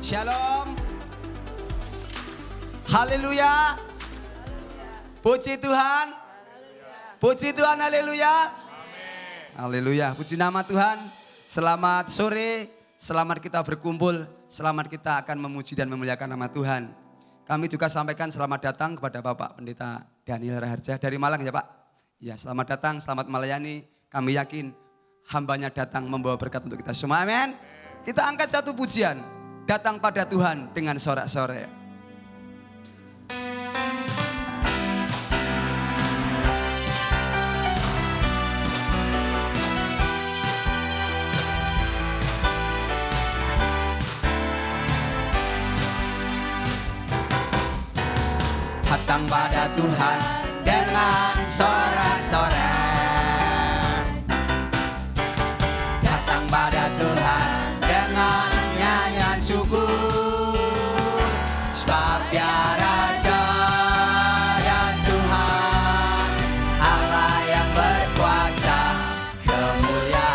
Shalom. Haleluya. Puji Tuhan. Puji Tuhan, haleluya. Haleluya, puji nama Tuhan. Selamat sore, selamat kita berkumpul, selamat kita akan memuji dan memuliakan nama Tuhan. Kami juga sampaikan selamat datang kepada Bapak Pendeta Daniel Raharja dari Malang ya Pak. Ya, selamat datang, selamat melayani. Kami yakin hambanya datang membawa berkat untuk kita semua, amin. Kita angkat satu pujian, datang pada Tuhan dengan sorak-sorai. Datang pada Tuhan dengan sorak-sorai. Datang pada Tuhan dengan nyanyian syukur. Sebab Dia Raja dan Tuhan, Allah yang berkuasa, kemuliaan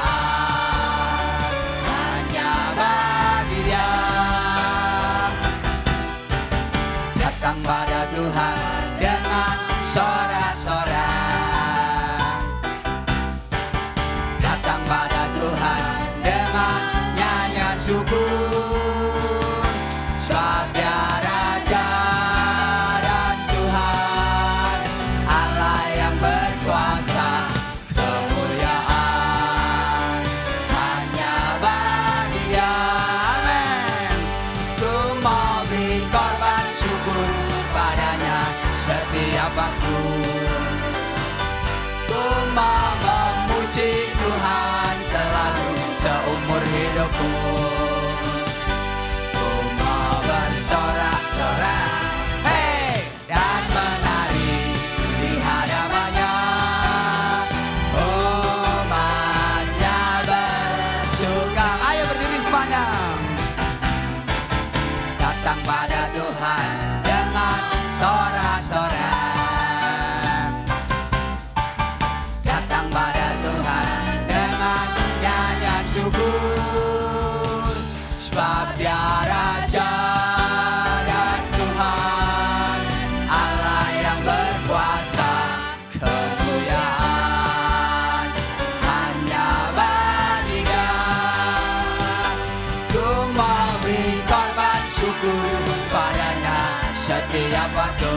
hanya bagi Dia. Datang pada Tuhan dengan sorak-sorai. Datang pada Tuhan dengan nyanyian syukur. Sebab Dia Raja dan Tuhan, Allah yang berkuasa, kemuliaan hanya bagi Dia. Amin. Ku mau beri korban syukur padanya setiap waktu. Ku mau memuji Tuhan selalu seumur hidupku. Ku mau bersorak-sorai, hey, dan menari di hadapannya. Umatnya bersuka. Ayo berdiri semuanya. Datang pada Tuhan dengan sorak-sorai. Datang pada Tuhan dengan nyanyian syukur. Sebab Dia Raja dan Tuhan, Allah yang berkuasa, kemuliaan hanya bagi Dia. Ku mau beri korban syukur padanya setiap waktu.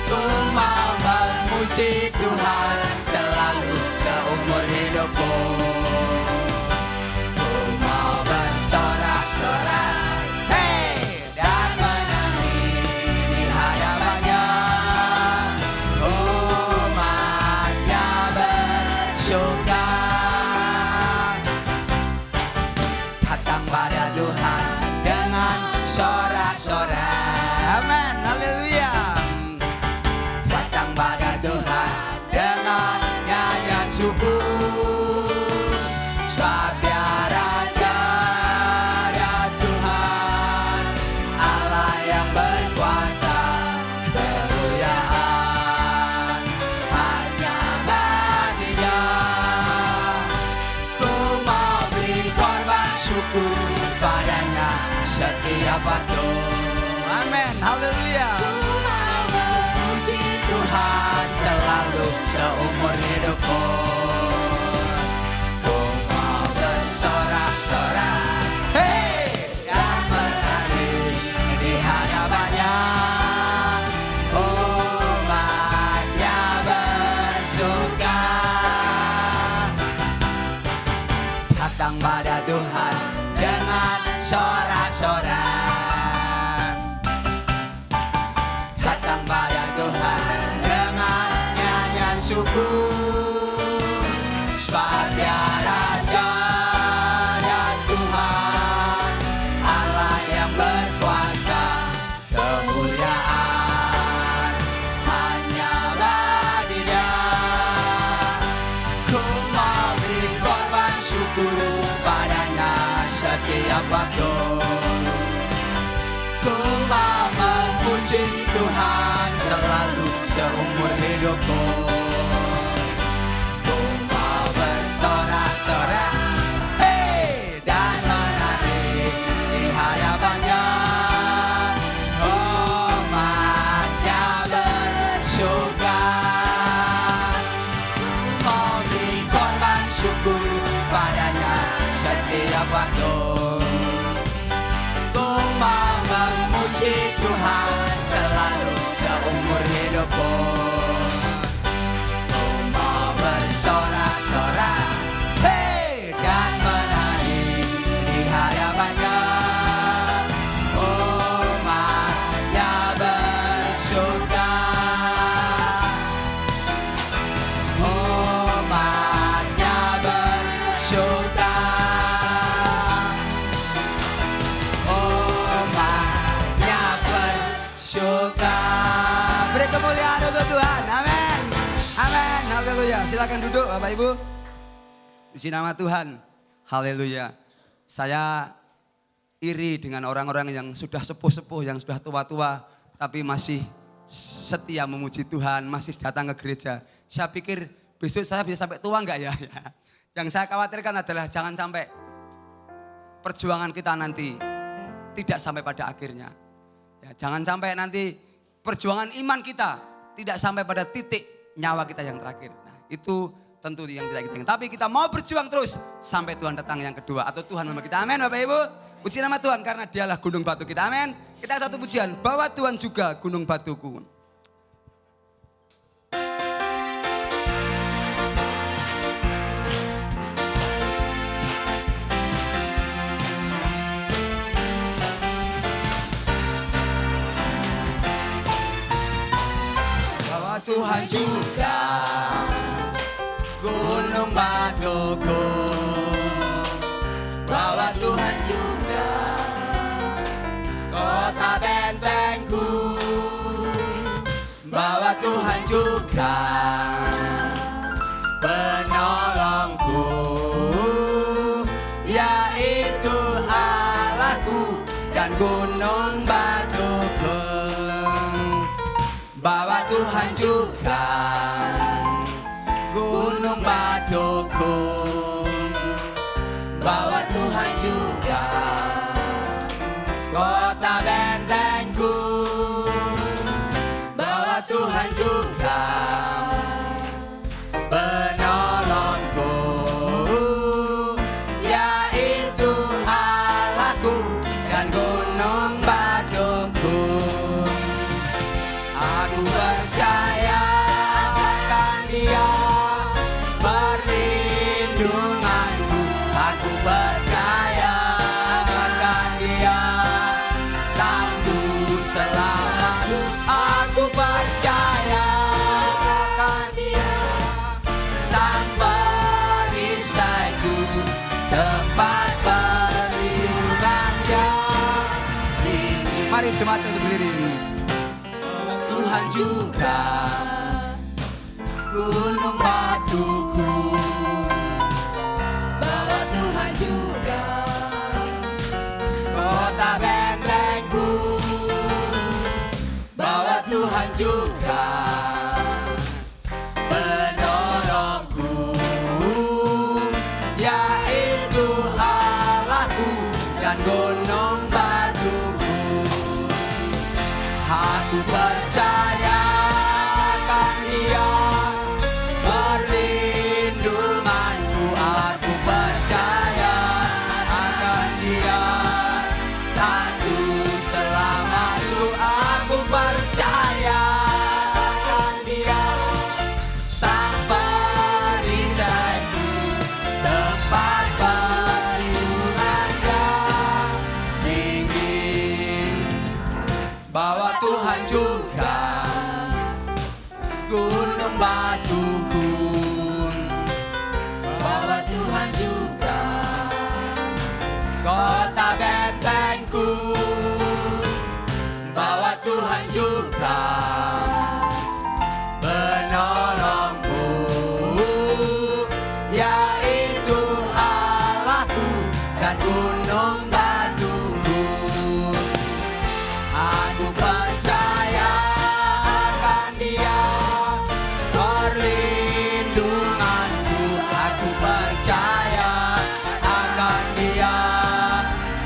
Ku mau memuji Tuhan selalu seumur hidupku. Ku mau bersorak-sorai, hey, dan menari di hadapannya. Umatnya bersuka. Datang pada Tuhan dengan sorak-sorai. Amin, haleluya. Datang pada Tuhan dengan nyanyian syukur. Sebab Dia Raja dan Tuhan, Allah yang berkuasa, kemuliaan hanya bagi Dia. Ku mau beri korban syukur padanya setiap waktu. Amin, haleluya. Ku mau memuji Tuhan selalu seumur hidupku. Ku mau bersorak-sorai, hey, dan menari di hadapannya. Umatnya bersuka. Datang pada Tuhan dengan sorak-sorai. Datang pada Tuhan dengan nyanyian syukur. Sebab Dia Raja dan Tuhan, Allah yang berkuasa, kemuliaan hanya bagi Dia. Ku mau beri korban syukur padanya setiap waktu. Ku mau memuji Tuhan selalu seumur hidupku. Ku mau bersorak-sorai, hey, dan menari aku padanya setiap waktu. Ku mau memuji Tuhan selalu seumur hidupku. Ku mau bersorak-sorak, hey, dan menari di hadapannya. Umatnya bersyukur. Umatnya bersyukur. Umatnya bersyukur. Beri kemuliaan untuk Tuhan. Amin. Amin. Haleluya. Silakan duduk Bapak Ibu. Puji nama Tuhan. Haleluya. Saya iri dengan orang-orang yang sudah sepuh-sepuh, yang sudah tua-tua, tapi masih setia memuji Tuhan, masih datang ke gereja. Saya pikir besok saya bisa sampai tua enggak ya? Yang saya khawatirkan adalah jangan sampai perjuangan kita nanti tidak sampai pada akhirnya. Ya, jangan sampai nanti perjuangan iman kita tidak sampai pada titik nyawa kita yang terakhir. Nah, itu tentu yang tidak kita ingin. Tapi kita mau berjuang terus sampai Tuhan datang yang kedua atau Tuhan memberi kita. Amin Bapak Ibu. Puji nama Tuhan karena dialah gunung batu kita. Amin. Kita satu pujian. Bahwa Tuhan juga gunung batuku. Bahwa Tuhan juga gunung batuku. Bahwa Tuhan juga kota bentengku. Bahwa Tuhan juga penolongku, yaitu Allahku dan gunung batuku. Bahwa Tuhan juga gunung batuku. Bahwa Tuhan juga kota bentengku. Bahwa Tuhan juga penolongku, yaitu Allahku dan gunung batuku. Aku percaya akan Dia perlindunganku. Aku percaya akan Dia tangguh selamatku. Aku percaya akan Dia sang perisaiku, tempat perlindungan yang tinggi. Mari jemaat untuk berdiri. Tuhan juga gunung batuku. Bahwa Tuhan juga kota bentengku. Bahwa Tuhan juga penolongku, yaitu Allahku dan gunung batuku. Aku percaya akan Dia perlindunganku. Aku percaya akan Dia tangguh selamatku. Aku percaya akan Dia sang perisaiku, tempat perlindungan yang tinggi. Bahwa Tuhan juga gunung batuku. Bahwa Tuhan juga kota bentengku. Bahwa Tuhan juga penolongku, yaitu Allahku dan gunung batuku. Aku percaya akan Dia perlindunganku. Aku percaya akan Dia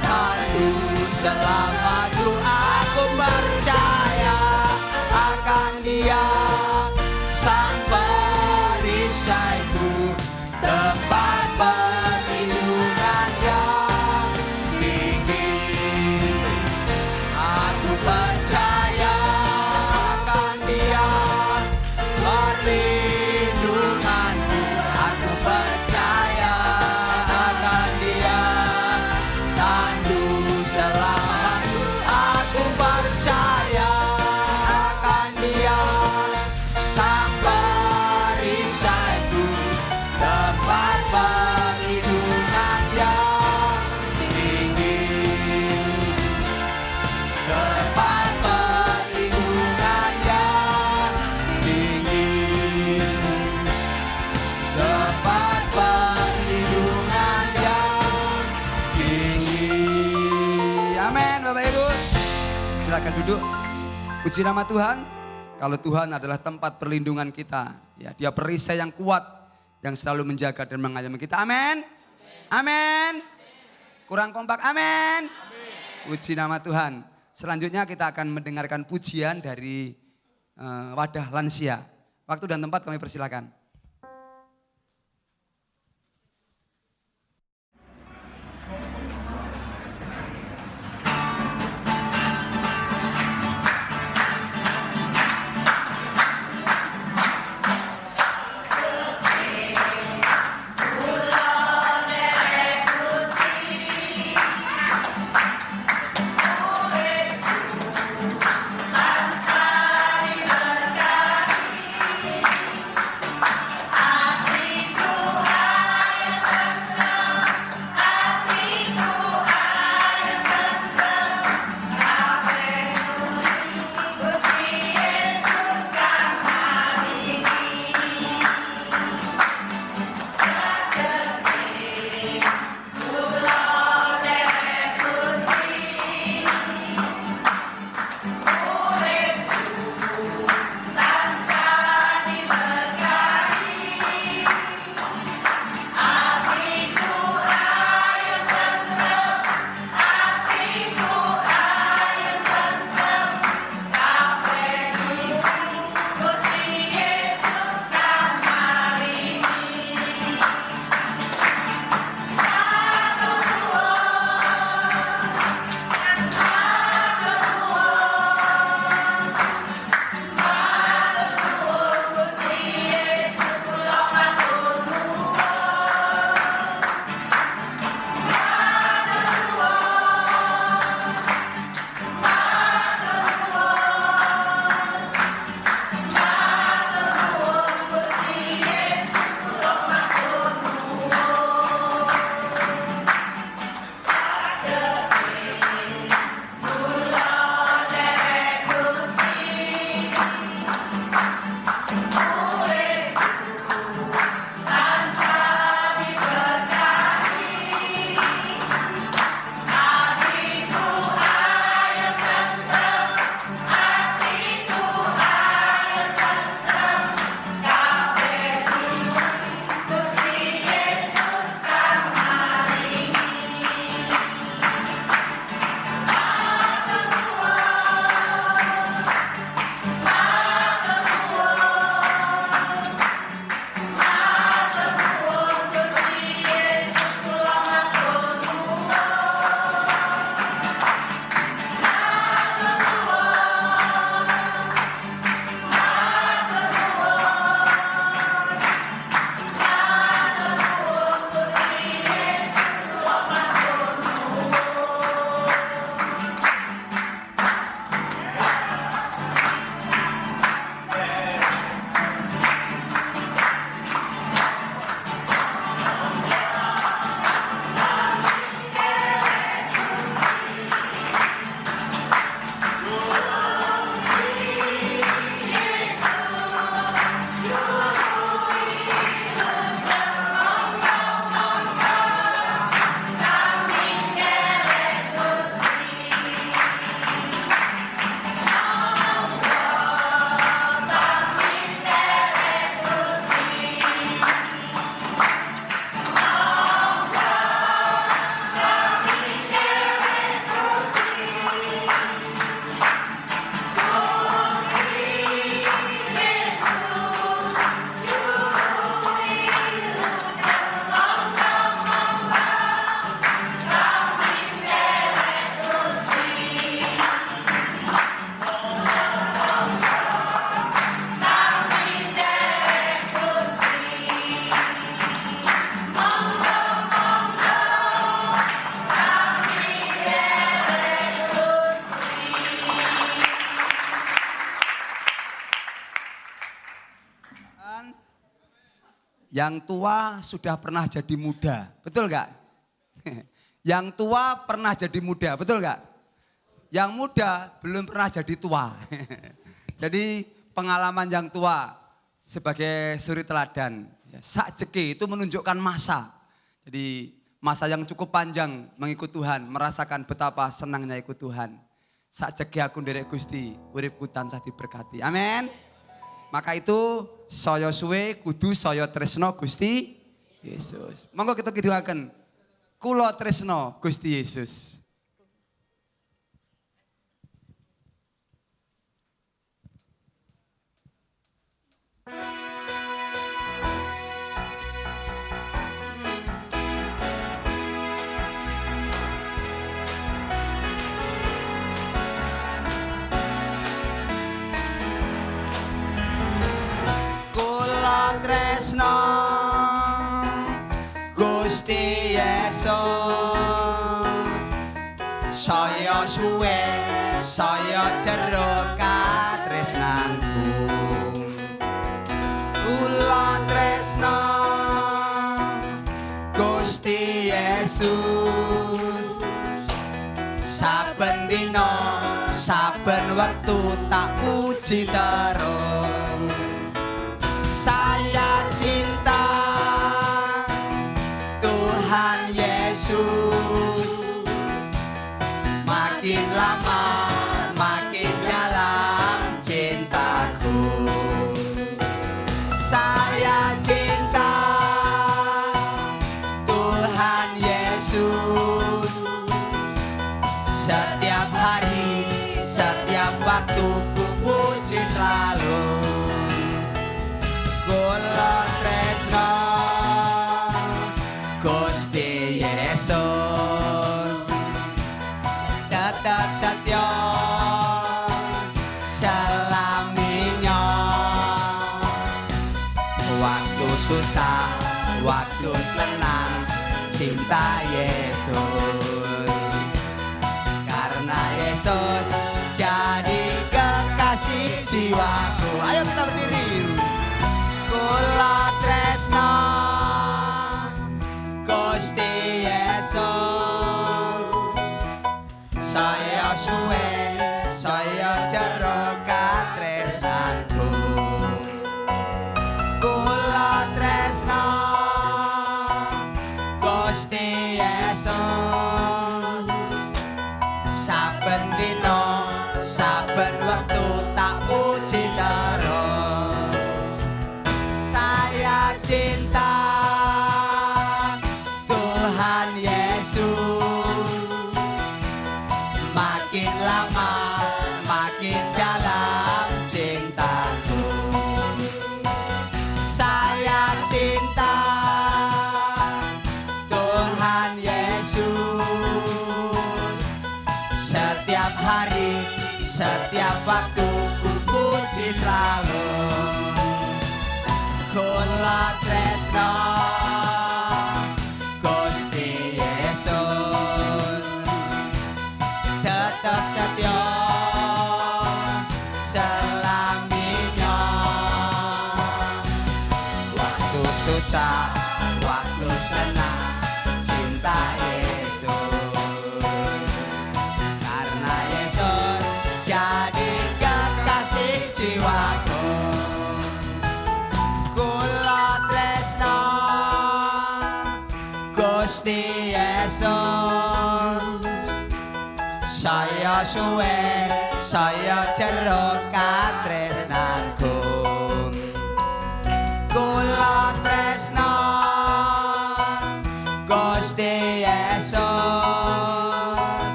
tangguh selamatku. Aku percaya akan Dia sang perisaiku, tempat silakan duduk. Puji nama Tuhan. Kalau Tuhan adalah tempat perlindungan kita, ya, Dia perisai yang kuat yang selalu menjaga dan mengayomi kita. Amin. Amin. Kurang kompak. Amin. Puji nama Tuhan. Selanjutnya kita akan mendengarkan pujian dari wadah lansia. Waktu dan tempat kami persilakan. Yang tua sudah pernah jadi muda, betul gak? Yang tua pernah jadi muda, betul gak? Yang muda belum pernah jadi tua. Jadi pengalaman yang tua sebagai suri teladan. Sakjeki itu menunjukkan masa. Jadi masa yang cukup panjang mengikut Tuhan, merasakan betapa senangnya ikut Tuhan. Sajake aku nderek Gusti, uripku tansah diberkati. Amin. Maka itu saya suwe kudu saya tresno Gusti Yesus. Monggo kita kidungaken. Kula tresno Gusti Yesus. Tresno Gusti Yesus, saya suwe saya jero katresnanku. Kula tresno Gusti Yesus, saben dina saben wektu tak puji terus. Saya cinta Tuhan Yesus, makin lama makin dalam cintaku. Saya cinta Tuhan Yesus, setiap hari setiap waktu ku puji selalu. Kula tresno Gusti Yesus, tetap setia selaminya. Waktu susah, waktu senang, cinta Yesus. Karena Yesus jadi kekasih jiwaku. Ayo kita berdiri. Kula tresno Gusti Yesus, saya suwe saya jero katresnanku. Kula tresno Gusti Yesus, saben dina saben wektu tak puji terus. Saya cinta Tuhan Yesus, makin lama makin dalam cintaku. Saya cinta Tuhan Yesus, setiap hari setiap waktu ku puji selalu. Kula tresno Gusti Yesus, tetap setia selaminya. Waktu susah, waktu senang, cinta Yesus. Karena Yesus jadi kekasih jiwaku. Kula tresno Gusti Yesus, saya suwe saya jero katresnanku. Kula tresno Gusti Yesus,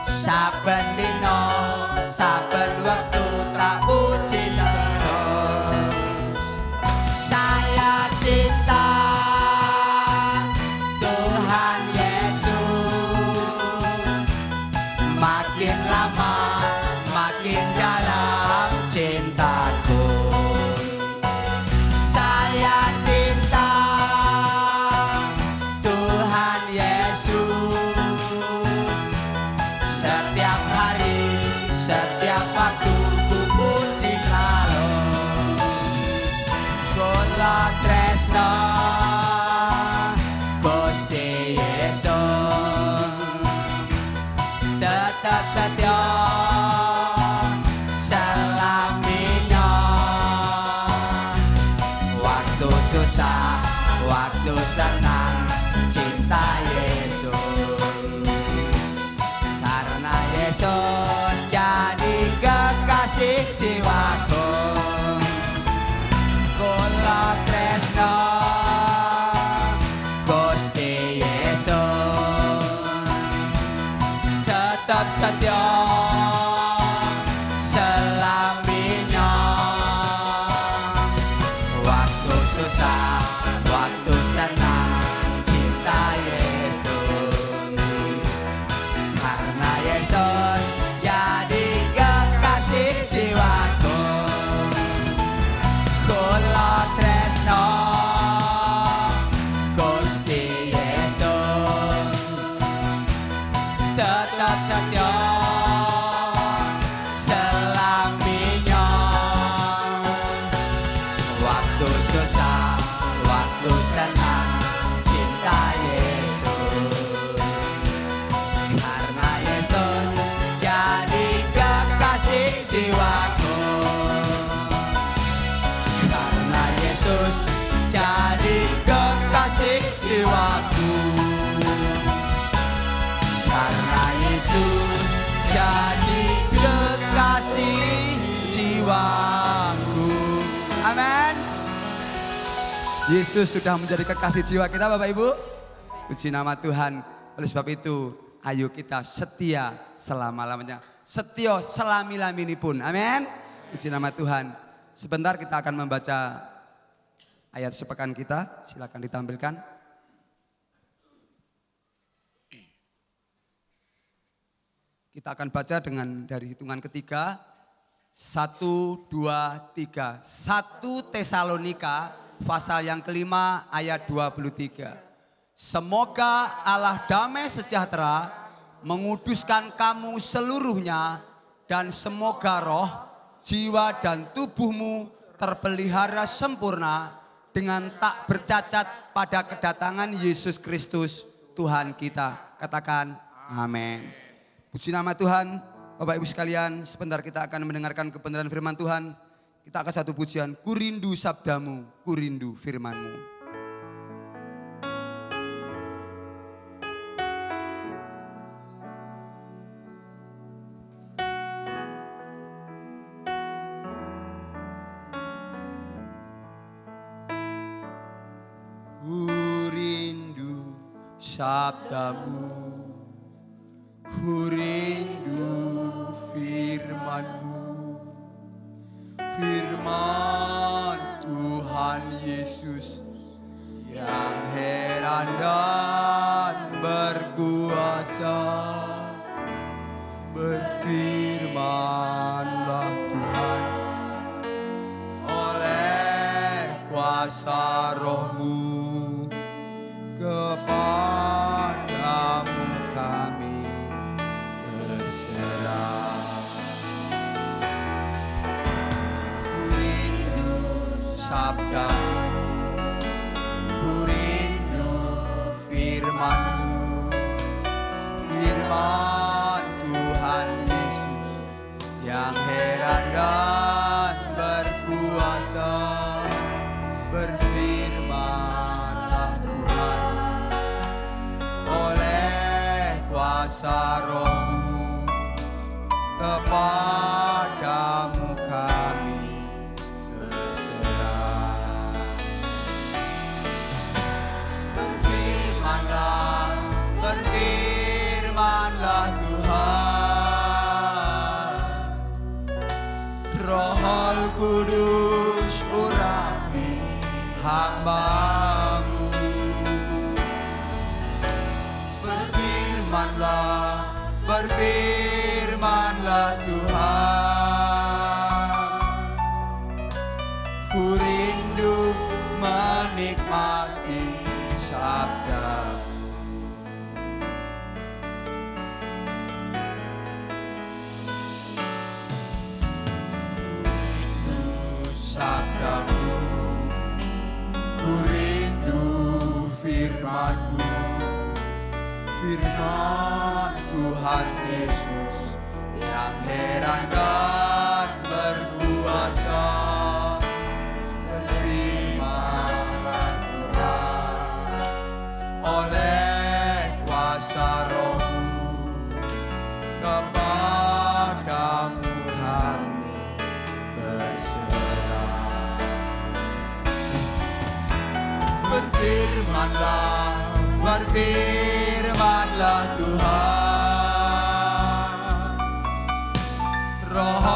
saben dina saben wektu tak puji terus. Saya cinta Tuhan Yesus, makin lama makin dalam cintaku. Saya cinta Tuhan Yesus, setiap hari setiap waktu ku puji selalu. Kula tresno Gusti Yesus, tetap setia selaminya. Waktu susah, waktu senang, cinta Yesus. Karena Yesus kekasih jiwaku, kula tresno Gusti Yesus, tetap setia selaminya. Waktu susah, waktu senang, cinta Yesus. Karena Yesus jadi kekasih jiwaku, kula tresno Gusti Yesus, tetap setia selaminya. Waktu susah, waktu senang, cinta Yesus. Karena Yesus jadi kekasih jiwaku, karena Yesus jadi kekasih jiwaku, karena Yesus jadi kekasih jiwaku. Amin. Yesus sudah menjadi kekasih jiwa kita, Bapak Ibu. Puji nama Tuhan. Oleh sebab itu, ayo kita setia selama-lamanya. Setia selami-lamini pun. Amin. Puji nama Tuhan. Sebentar kita akan membaca ayat sepekan kita. Silakan ditampilkan. Kita akan baca dengan dari hitungan ketiga. 1, 2, 3. 1 Tesalonika pasal yang kelima ayat 23. Semoga Allah damai sejahtera menguduskan kamu seluruhnya, dan semoga roh, jiwa dan tubuhmu terpelihara sempurna dengan tak bercacat pada kedatangan Yesus Kristus Tuhan kita. Katakan amin. Puji nama Tuhan. Bapak Ibu sekalian, sebentar kita akan mendengarkan kebenaran firman Tuhan. Kita akan satu pujian, ku rindu sabdamu, ku rindu firmanmu. Ku rindu sabdamu, ku rindu firman-Mu, firman Tuhan Yesus yang heran dan berkuasa. Berfirmanlah Tuhan, oleh kuasa Roh-Mu, kepadamu kami berserah. Sabdamu, ku rindu firman-Mu, firman Tuhan Yesus yang heran dan berkuasa. Berfirmanlah Tuhan, oleh kuasa Roh-Mu, kepadamu kami berserah. Berfirmanlah Tuhan, Roh Kudus urapi hamba-Mu. Berfirmanlah Tuhan, ku rindu menikmati sabda-Mu. Sabda-Mu, ku rindu firman-Mu, firman Tuhan Yesus yang heran dan berkuasa. Berfirmanlah Tuhan, oleh kuasa Roh-Mu, kepadamu kami berfirmanlah Tuhan. Roh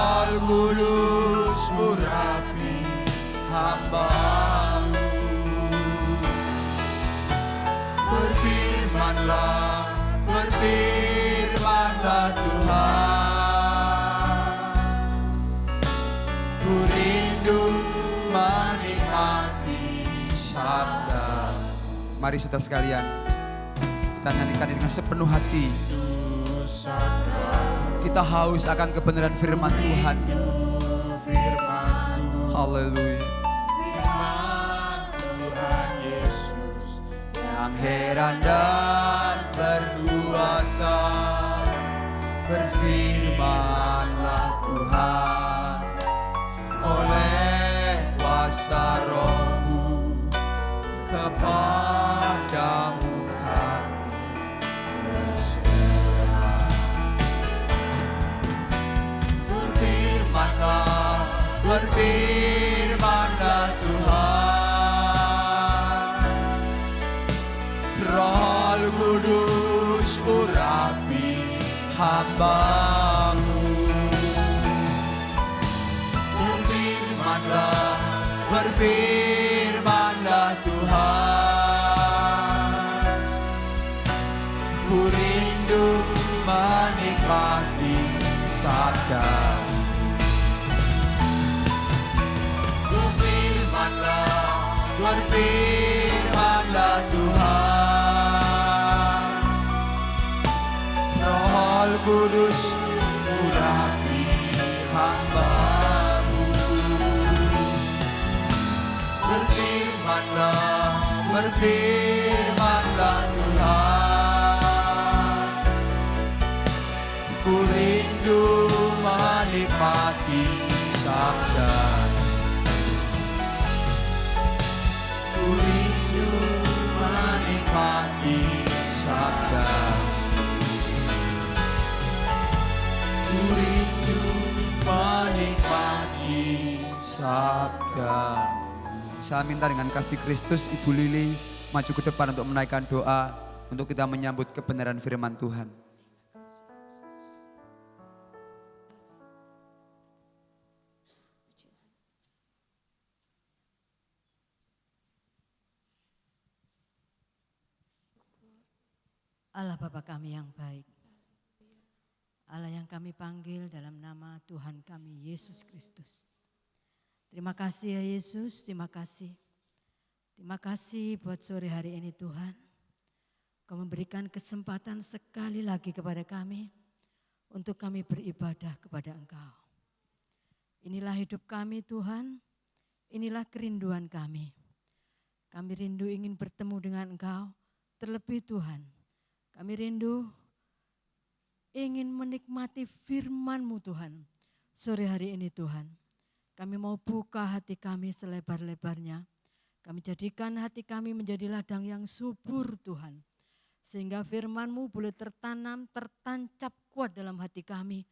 Kudus urapi hamba-Mu. Berfirmanlah Tuhan. Ku rindu menikmati sabda. Mari saudara sekalian, kita nyanyikan dengan sepenuh hati. Kita haus akan kebenaran firman Tuhan. Haleluya. Firman Tuhan Yesus yang heran dan berkuasa. Berfirmanlah Tuhan oleh kuasa Roh-Mu, kepadamu kami berserah. Berfirmanlah Tuhan. Roh Kudus urapi hamba-Mu. Berfirmanlah Tuhan. Ku rindu menikmati sabda. Berfirmanlah Tuhan. Roh Kudus urapi hamba-Mu. Berfirmanlah Tuhan. Ku rindu menikmati sabda. Ku rindu menikmati sabda. Ku rindu menikmati sabda. Saya minta dengan kasih Kristus, Ibu Lili maju ke depan untuk menaikkan doa untuk kita menyambut kebenaran firman Tuhan. Allah Bapa kami yang baik, Allah yang kami panggil dalam nama Tuhan kami Yesus Kristus. Terima kasih ya Yesus, terima kasih. Terima kasih buat sore hari ini Tuhan. Kau memberikan kesempatan sekali lagi kepada kami untuk kami beribadah kepada Engkau. Inilah hidup kami Tuhan, inilah kerinduan kami. Kami rindu ingin bertemu dengan Engkau, terlebih Tuhan. Kami rindu ingin menikmati firman-Mu Tuhan. Sore hari ini Tuhan, kami mau buka hati kami selebar-lebarnya. Kami jadikan hati kami menjadi ladang yang subur Tuhan. Sehingga firman-Mu boleh tertanam, tertancap kuat dalam hati kami.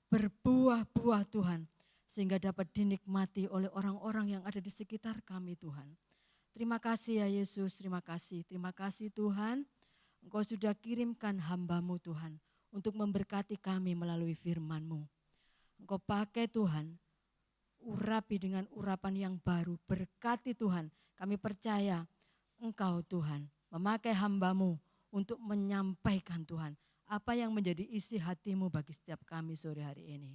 Berbuah-buah Tuhan. Sehingga dapat dinikmati oleh orang-orang yang ada di sekitar kami Tuhan. Terima kasih ya Yesus, terima kasih. Terima kasih Tuhan, Engkau sudah kirimkan hamba-Mu Tuhan untuk memberkati kami melalui firman-Mu. Engkau pakai Tuhan, urapi dengan urapan yang baru, berkati Tuhan. Kami percaya Engkau Tuhan memakai hamba-Mu untuk menyampaikan Tuhan apa yang menjadi isi hati-Mu bagi setiap kami sore hari ini.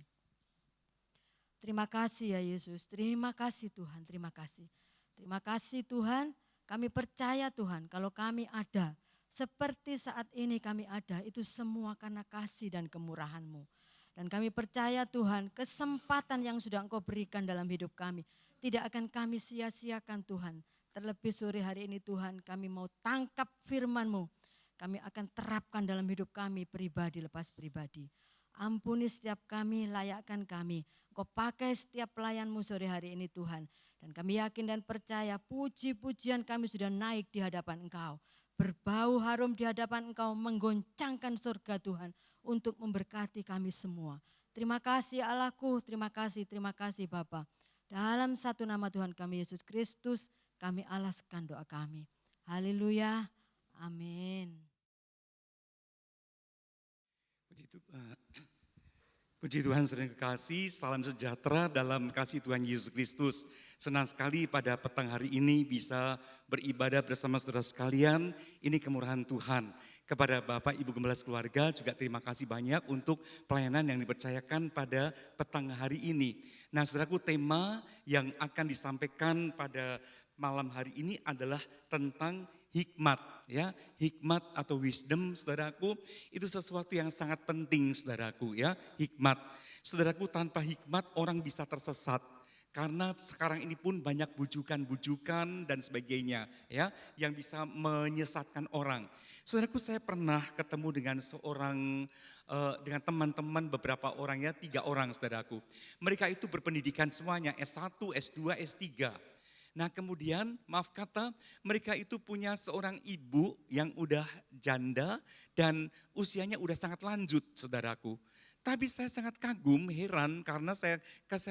Terima kasih ya Yesus, terima kasih Tuhan, terima kasih. Terima kasih Tuhan, kami percaya Tuhan kalau kami ada seperti saat ini kami ada, itu semua karena kasih dan kemurahan-Mu. Dan kami percaya Tuhan, kesempatan yang sudah Engkau berikan dalam hidup kami tidak akan kami sia-siakan Tuhan. Terlebih sore hari ini Tuhan, kami mau tangkap firman-Mu. Kami akan terapkan dalam hidup kami pribadi lepas pribadi. Ampuni setiap kami, layakkan kami. Engkau pakai setiap pelayan-Mu sore hari ini Tuhan. Dan kami yakin dan percaya puji-pujian kami sudah naik di hadapan Engkau. Berbau harum di hadapan Engkau, menggoncangkan surga Tuhan untuk memberkati kami semua. Terima kasih Allahku, terima kasih Bapa. Dalam satu nama Tuhan kami Yesus Kristus, kami alaskan doa kami. Haleluya. Amin. Puji Tuhan, saudara kekasih, salam sejahtera dalam kasih Tuhan Yesus Kristus. Senang sekali pada petang hari ini bisa beribadah bersama saudara sekalian. Ini kemurahan Tuhan. Kepada Bapak Ibu Gembala Keluarga juga terima kasih banyak untuk pelayanan yang dipercayakan pada petang hari ini. Nah, saudaraku, tema yang akan disampaikan pada malam hari ini adalah tentang hikmat, ya, hikmat atau wisdom, saudaraku, itu sesuatu yang sangat penting, saudaraku, ya, hikmat. Saudaraku, tanpa hikmat orang bisa tersesat. Karena sekarang ini pun banyak bujukan-bujukan dan sebagainya, ya, yang bisa menyesatkan orang. Saudaraku, saya pernah ketemu dengan dengan teman-teman beberapa orang, ya, 3 orang, saudaraku. Mereka itu berpendidikan semuanya S1, S2, S3. Nah, kemudian maaf kata mereka itu punya seorang ibu yang udah janda dan usianya udah sangat lanjut, saudaraku. Tapi saya sangat kagum, heran karena saya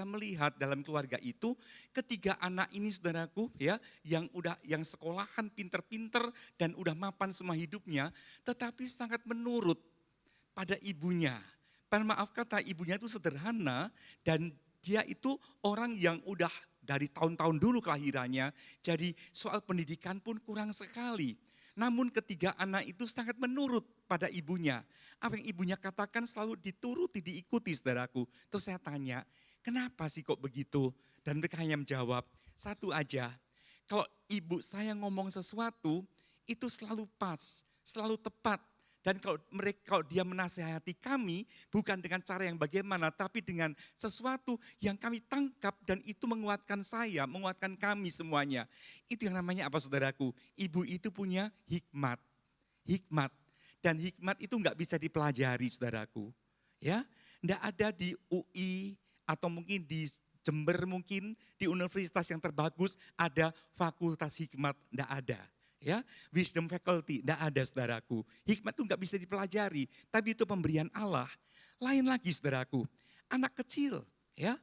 melihat dalam keluarga itu ketiga anak ini, saudaraku, ya, yang sekolahan pinter-pinter dan udah mapan semua hidupnya, tetapi sangat menurut pada ibunya. Maaf kata ibunya itu sederhana dan dia itu orang yang udah dari tahun-tahun dulu kelahirannya, jadi soal pendidikan pun kurang sekali. Namun ketiga anak itu sangat menurut pada ibunya. Apa yang ibunya katakan selalu dituruti, diikuti, saudaraku. Terus saya tanya, kenapa sih kok begitu? Dan mereka hanya menjawab, satu aja, kalau ibu saya ngomong sesuatu, itu selalu pas, selalu tepat. Dan kalau dia menasihati kami, bukan dengan cara yang bagaimana, tapi dengan sesuatu yang kami tangkap dan itu menguatkan saya, menguatkan kami semuanya. Itu yang namanya apa, saudaraku? Ibu itu punya hikmat. Hikmat. Dan hikmat itu enggak bisa dipelajari, saudaraku. Ya, enggak ada di UI atau mungkin di Jember, mungkin di universitas yang terbagus ada fakultas hikmat, enggak ada. Ya, wisdom faculty, tidak ada, saudaraku. Hikmat itu nggak bisa dipelajari, tapi itu pemberian Allah. Lain lagi, saudaraku, anak kecil, ya,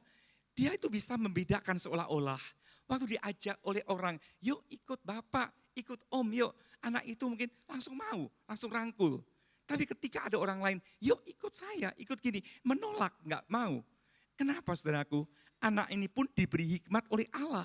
dia itu bisa membedakan seolah-olah. Waktu diajak oleh orang, yuk ikut bapak, ikut om, yuk. Anak itu mungkin langsung mau, langsung rangkul. Tapi ketika ada orang lain, yuk ikut saya, ikut gini, menolak, nggak mau. Kenapa, saudaraku? Anak ini pun diberi hikmat oleh Allah.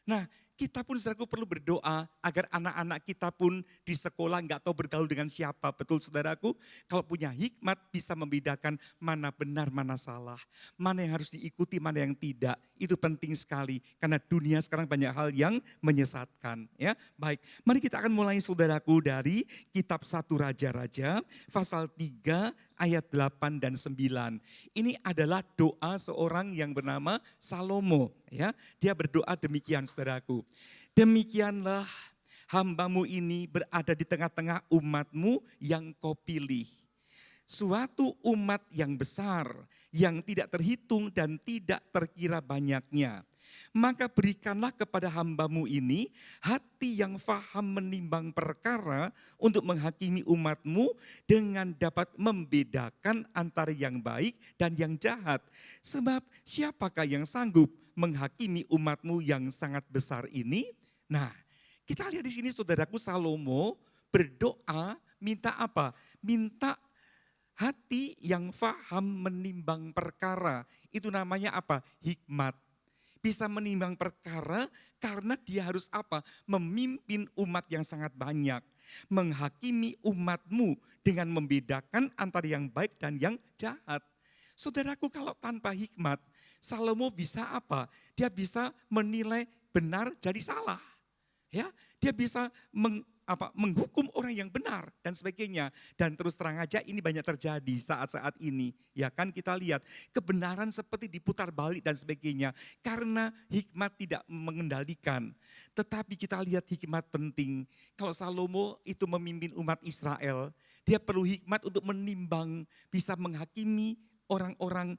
Nah, kita pun, saudaraku, perlu berdoa agar anak-anak kita pun di sekolah nggak tahu bergaul dengan siapa. Betul, saudaraku? Kalau punya hikmat bisa membedakan mana benar, mana salah. Mana yang harus diikuti, mana yang tidak. Itu penting sekali karena dunia sekarang banyak hal yang menyesatkan. Ya, baik. Mari kita akan mulai, saudaraku, dari kitab 1 Raja-Raja pasal 3 ayat 8 dan 9. Ini adalah doa seorang yang bernama Salomo. Ya, dia berdoa demikian, saudaraku. Demikianlah hambamu ini berada di tengah-tengah umatmu yang kau pilih. Suatu umat yang besar, yang tidak terhitung dan tidak terkira banyaknya. Maka berikanlah kepada hambamu ini hati yang faham menimbang perkara untuk menghakimi umatmu dengan dapat membedakan antara yang baik dan yang jahat. Sebab siapakah yang sanggup menghakimi umatmu yang sangat besar ini? Nah, kita lihat di sini, saudaraku, Salomo berdoa minta apa? Minta hati yang faham menimbang perkara. Itu namanya apa? Hikmat. Bisa menimbang perkara karena dia harus apa? Memimpin umat yang sangat banyak. Menghakimi umatmu dengan membedakan antara yang baik dan yang jahat. Saudaraku, kalau tanpa hikmat, Salomo bisa apa? Dia bisa menilai benar jadi salah. Ya, dia bisa menghukum orang yang benar dan sebagainya. Dan terus terang aja ini banyak terjadi saat-saat ini. Ya kan, kita lihat kebenaran seperti diputar balik dan sebagainya. Karena hikmat tidak mengendalikan. Tetapi kita lihat hikmat penting. Kalau Salomo itu memimpin umat Israel, dia perlu hikmat untuk menimbang, bisa menghakimi orang-orang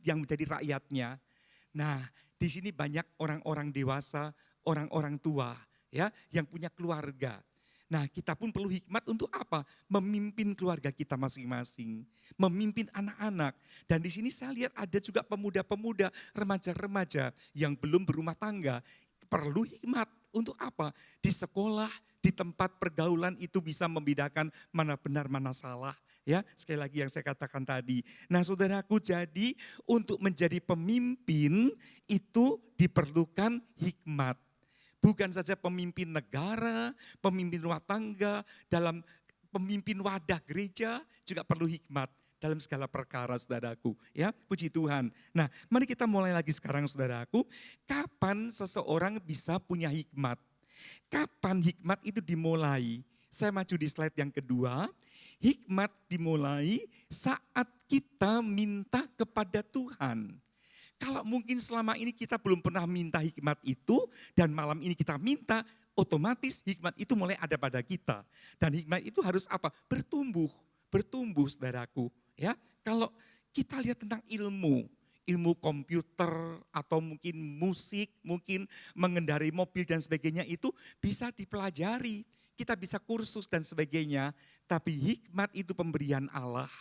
yang menjadi rakyatnya. Nah, di sini banyak orang-orang dewasa, orang-orang tua, ya, yang punya keluarga. Nah, kita pun perlu hikmat untuk apa? Memimpin keluarga kita masing-masing, memimpin anak-anak. Dan di sini saya lihat ada juga pemuda-pemuda, remaja-remaja yang belum berumah tangga, perlu hikmat untuk apa? Di sekolah, di tempat pergaulan itu bisa membedakan mana benar, mana salah. Ya, sekali lagi yang saya katakan tadi. Nah, saudaraku, jadi untuk menjadi pemimpin itu diperlukan hikmat. Bukan saja pemimpin negara, pemimpin rumah tangga, dalam pemimpin wadah gereja juga perlu hikmat dalam segala perkara, saudaraku. Ya, puji Tuhan. Nah, mari kita mulai lagi sekarang, saudaraku. Kapan seseorang bisa punya hikmat? Kapan hikmat itu dimulai? Saya maju di slide yang kedua. Hikmat dimulai saat kita minta kepada Tuhan. Kalau mungkin selama ini kita belum pernah minta hikmat itu, dan malam ini kita minta, otomatis hikmat itu mulai ada pada kita. Dan hikmat itu harus apa? Bertumbuh, saudaraku. Ya, kalau kita lihat tentang ilmu komputer atau mungkin musik, mungkin mengendarai mobil dan sebagainya itu bisa dipelajari. Kita bisa kursus dan sebagainya, tapi hikmat itu pemberian Allah.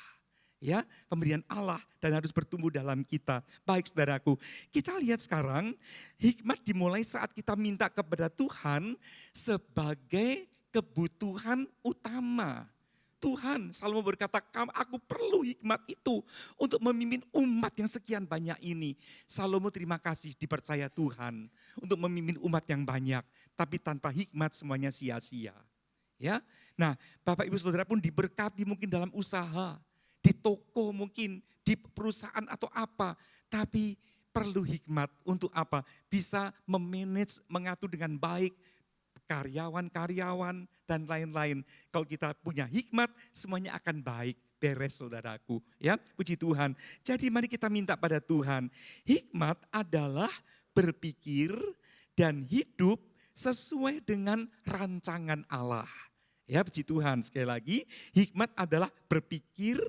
Ya, pemberian Allah dan harus bertumbuh dalam kita. Baik, saudaraku, kita lihat sekarang hikmat dimulai saat kita minta kepada Tuhan sebagai kebutuhan utama. Tuhan selalu berkata, aku perlu hikmat itu untuk memimpin umat yang sekian banyak ini. Salomo terima kasih dipercaya Tuhan untuk memimpin umat yang banyak. Tapi tanpa hikmat semuanya sia-sia. Ya, nah Bapak Ibu Saudara pun diberkati mungkin dalam usaha, di toko mungkin, di perusahaan atau apa. Tapi perlu hikmat untuk apa? Bisa memanage, mengatur dengan baik karyawan-karyawan dan lain-lain. Kalau kita punya hikmat, semuanya akan baik, beres saudaraku. Ya, puji Tuhan. Jadi mari kita minta pada Tuhan. Hikmat adalah berpikir dan hidup sesuai dengan rancangan Allah. Ya, puji Tuhan. Sekali lagi, hikmat adalah berpikir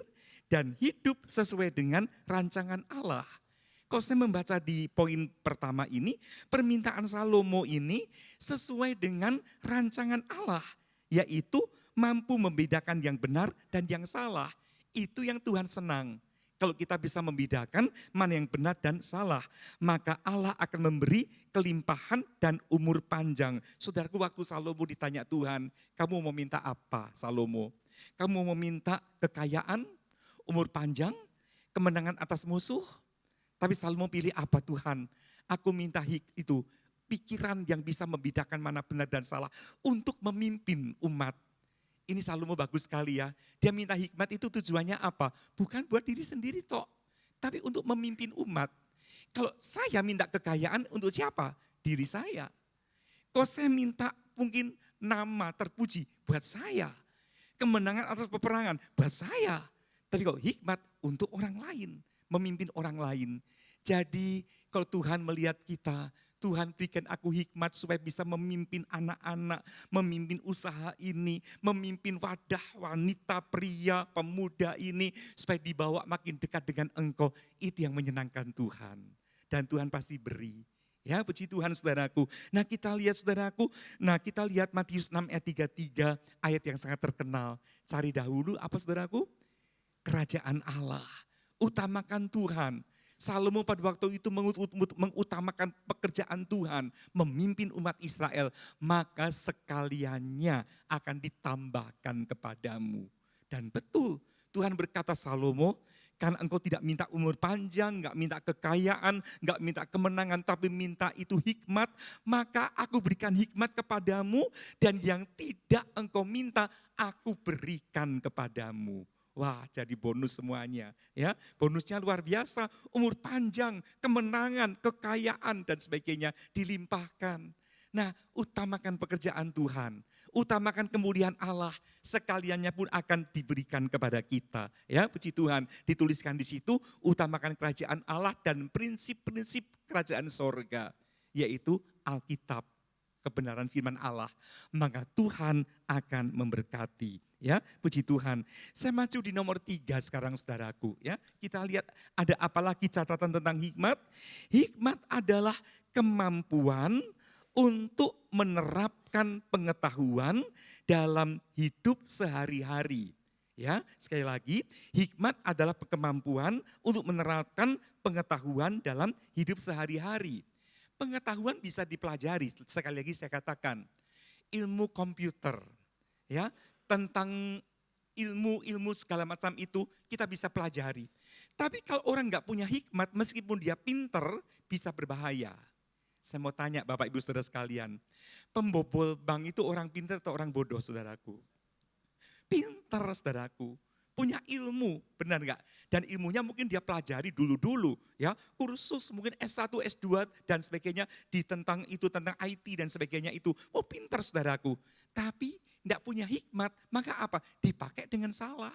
dan hidup sesuai dengan rancangan Allah. Kalau saya membaca di poin pertama ini, permintaan Salomo ini sesuai dengan rancangan Allah, yaitu mampu membedakan yang benar dan yang salah. Itu yang Tuhan senang. Kalau kita bisa membedakan mana yang benar dan salah, maka Allah akan memberi kelimpahan dan umur panjang. Saudaraku, waktu Salomo ditanya Tuhan, kamu mau minta apa Salomo? Kamu mau minta kekayaan, umur panjang, kemenangan atas musuh? Tapi Salomo pilih apa Tuhan? Aku minta itu, pikiran yang bisa membedakan mana benar dan salah untuk memimpin umat. Ini Salomo bagus sekali ya. Dia minta hikmat itu tujuannya apa? Bukan buat diri sendiri toh, tapi untuk memimpin umat. Kalau saya minta kekayaan untuk siapa? Diri saya. Kalau saya minta mungkin nama terpuji buat saya. Kemenangan atas peperangan buat saya. Tapi kalau hikmat untuk orang lain, memimpin orang lain. Jadi kalau Tuhan melihat kita, Tuhan berikan aku hikmat supaya bisa memimpin anak-anak, memimpin usaha ini, memimpin wadah wanita, pria, pemuda ini, supaya dibawa makin dekat dengan Engkau. Itu yang menyenangkan Tuhan. Dan Tuhan pasti beri. Ya, puji Tuhan saudaraku. Nah kita lihat saudaraku, kita lihat Matius 6 ayat 33, ayat yang sangat terkenal. Cari dahulu apa saudaraku? Kerajaan Allah. Utamakan Tuhan. Salomo pada waktu itu mengutamakan pekerjaan Tuhan, memimpin umat Israel, maka sekaliannya akan ditambahkan kepadamu. Dan betul, Tuhan berkata Salomo, karena engkau tidak minta umur panjang, enggak minta kekayaan, enggak minta kemenangan, tapi minta itu hikmat, maka aku berikan hikmat kepadamu, dan yang tidak engkau minta, aku berikan kepadamu. Wah, jadi bonus semuanya, ya. Bonusnya luar biasa, umur panjang, kemenangan, kekayaan dan sebagainya dilimpahkan. Nah, utamakan pekerjaan Tuhan, utamakan kemuliaan Allah, sekaliannya pun akan diberikan kepada kita. Ya, puji Tuhan, dituliskan di situ, utamakan kerajaan Allah dan prinsip-prinsip kerajaan sorga, yaitu Alkitab, kebenaran firman Allah, maka Tuhan akan memberkati. Ya, puji Tuhan. Saya maju di nomor 3 sekarang saudaraku. Ya, kita lihat ada apa lagi catatan tentang hikmat. Hikmat adalah kemampuan untuk menerapkan pengetahuan dalam hidup sehari-hari. Ya, sekali lagi, hikmat adalah kemampuan untuk menerapkan pengetahuan dalam hidup sehari-hari. Pengetahuan bisa dipelajari, sekali lagi saya katakan, ilmu komputer, ya, tentang ilmu segala macam itu kita bisa pelajari. Tapi kalau orang nggak punya hikmat, meskipun dia pinter, bisa berbahaya. Saya mau tanya Bapak Ibu Saudara sekalian, pembobol bank itu orang pinter atau orang bodoh saudaraku? Pinter saudaraku, punya ilmu, benar nggak? Dan ilmunya mungkin dia pelajari dulu-dulu, ya, kursus mungkin S1, S2 dan sebagainya di tentang itu, tentang IT dan sebagainya itu. Oh pintar saudaraku, tapi tidak punya hikmat, maka apa? Dipakai dengan salah.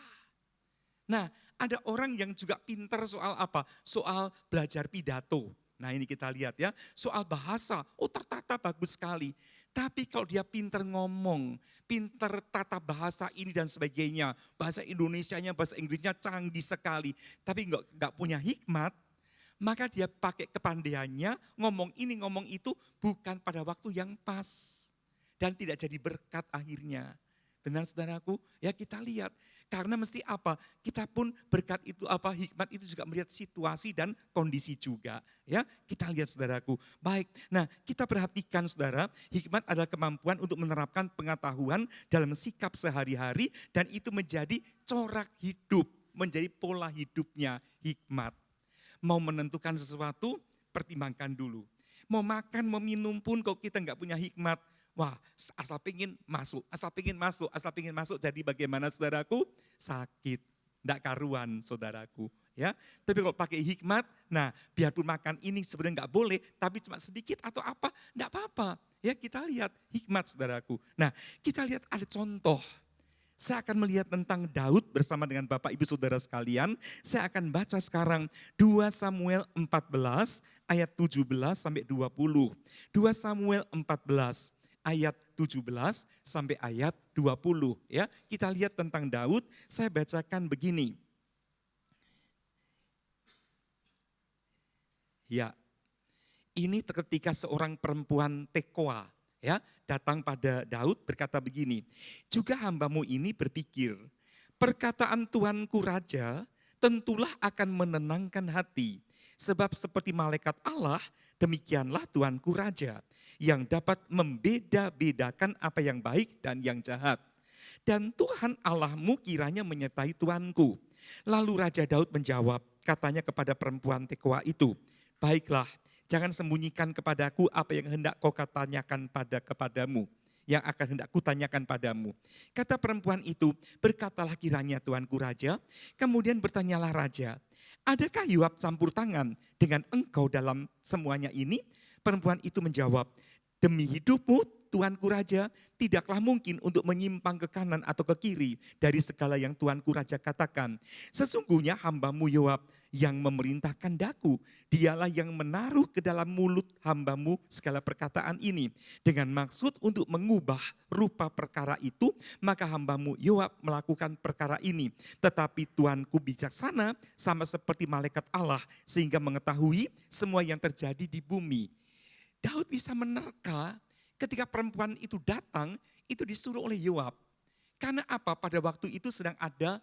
Nah, ada orang yang juga pintar soal apa? Soal belajar pidato. Nah ini kita lihat ya, soal bahasa, oh tertata bagus sekali. Tapi kalau dia pintar ngomong, pintar tata bahasa ini dan sebagainya, bahasa Indonesianya, bahasa Inggrisnya canggih sekali, tapi nggak punya hikmat, maka dia pakai kepandaiannya, ngomong ini, ngomong itu, bukan pada waktu yang pas. Dan tidak jadi berkat akhirnya. Benar saudaraku? Ya kita lihat. Karena mesti apa? Kita pun berkat itu apa, hikmat itu juga melihat situasi dan kondisi juga. Ya, kita lihat saudaraku. Baik, nah kita perhatikan saudara, hikmat adalah kemampuan untuk menerapkan pengetahuan dalam sikap sehari-hari dan itu menjadi corak hidup, menjadi pola hidupnya hikmat. Mau menentukan sesuatu, pertimbangkan dulu. Mau makan, mau minum pun kalau kita nggak punya hikmat, wah, asal pingin masuk, jadi bagaimana saudaraku? Sakit, enggak karuan saudaraku. Ya, tapi kalau pakai hikmat, nah biarpun makan ini sebenarnya enggak boleh, tapi cuma sedikit atau apa, enggak apa-apa. Ya kita lihat hikmat saudaraku. Nah kita lihat ada contoh. Saya akan melihat tentang Daud bersama dengan Bapak Ibu Saudara sekalian. Saya akan baca sekarang 2 Samuel 14 ayat 17 sampai 20. 2 Samuel 14 ayat 17 sampai ayat 20 ya. Kita lihat tentang Daud, saya bacakan begini. Ya. Ini ketika seorang perempuan Tekoa ya datang pada Daud berkata begini, juga hambamu ini berpikir, perkataan Tuanku Raja tentulah akan menenangkan hati, sebab seperti malaikat Allah demikianlah Tuanku Raja yang dapat membeda-bedakan apa yang baik dan yang jahat. Dan Tuhan Allahmu kiranya menyertai Tuanku. Lalu Raja Daud menjawab, katanya kepada perempuan Tekoa itu, baiklah, jangan sembunyikan kepadaku apa yang hendak kau tanyakan kepadamu, yang akan hendak kutanyakan padamu. Kata perempuan itu, berkatalah kiranya Tuanku Raja. Kemudian bertanyalah Raja, adakah Yoab campur tangan dengan engkau dalam semuanya ini? Perempuan itu menjawab, demi hidupmu Tuanku Raja, tidaklah mungkin untuk menyimpang ke kanan atau ke kiri dari segala yang Tuanku Raja katakan. Sesungguhnya hambamu Yoab yang memerintahkan daku, dialah yang menaruh ke dalam mulut hambamu segala perkataan ini. Dengan maksud untuk mengubah rupa perkara itu, maka hambamu Yoab melakukan perkara ini. Tetapi Tuanku bijaksana sama seperti malaikat Allah sehingga mengetahui semua yang terjadi di bumi. Daud bisa menerka ketika perempuan itu datang, itu disuruh oleh Yoab. Karena apa? Pada waktu itu sedang ada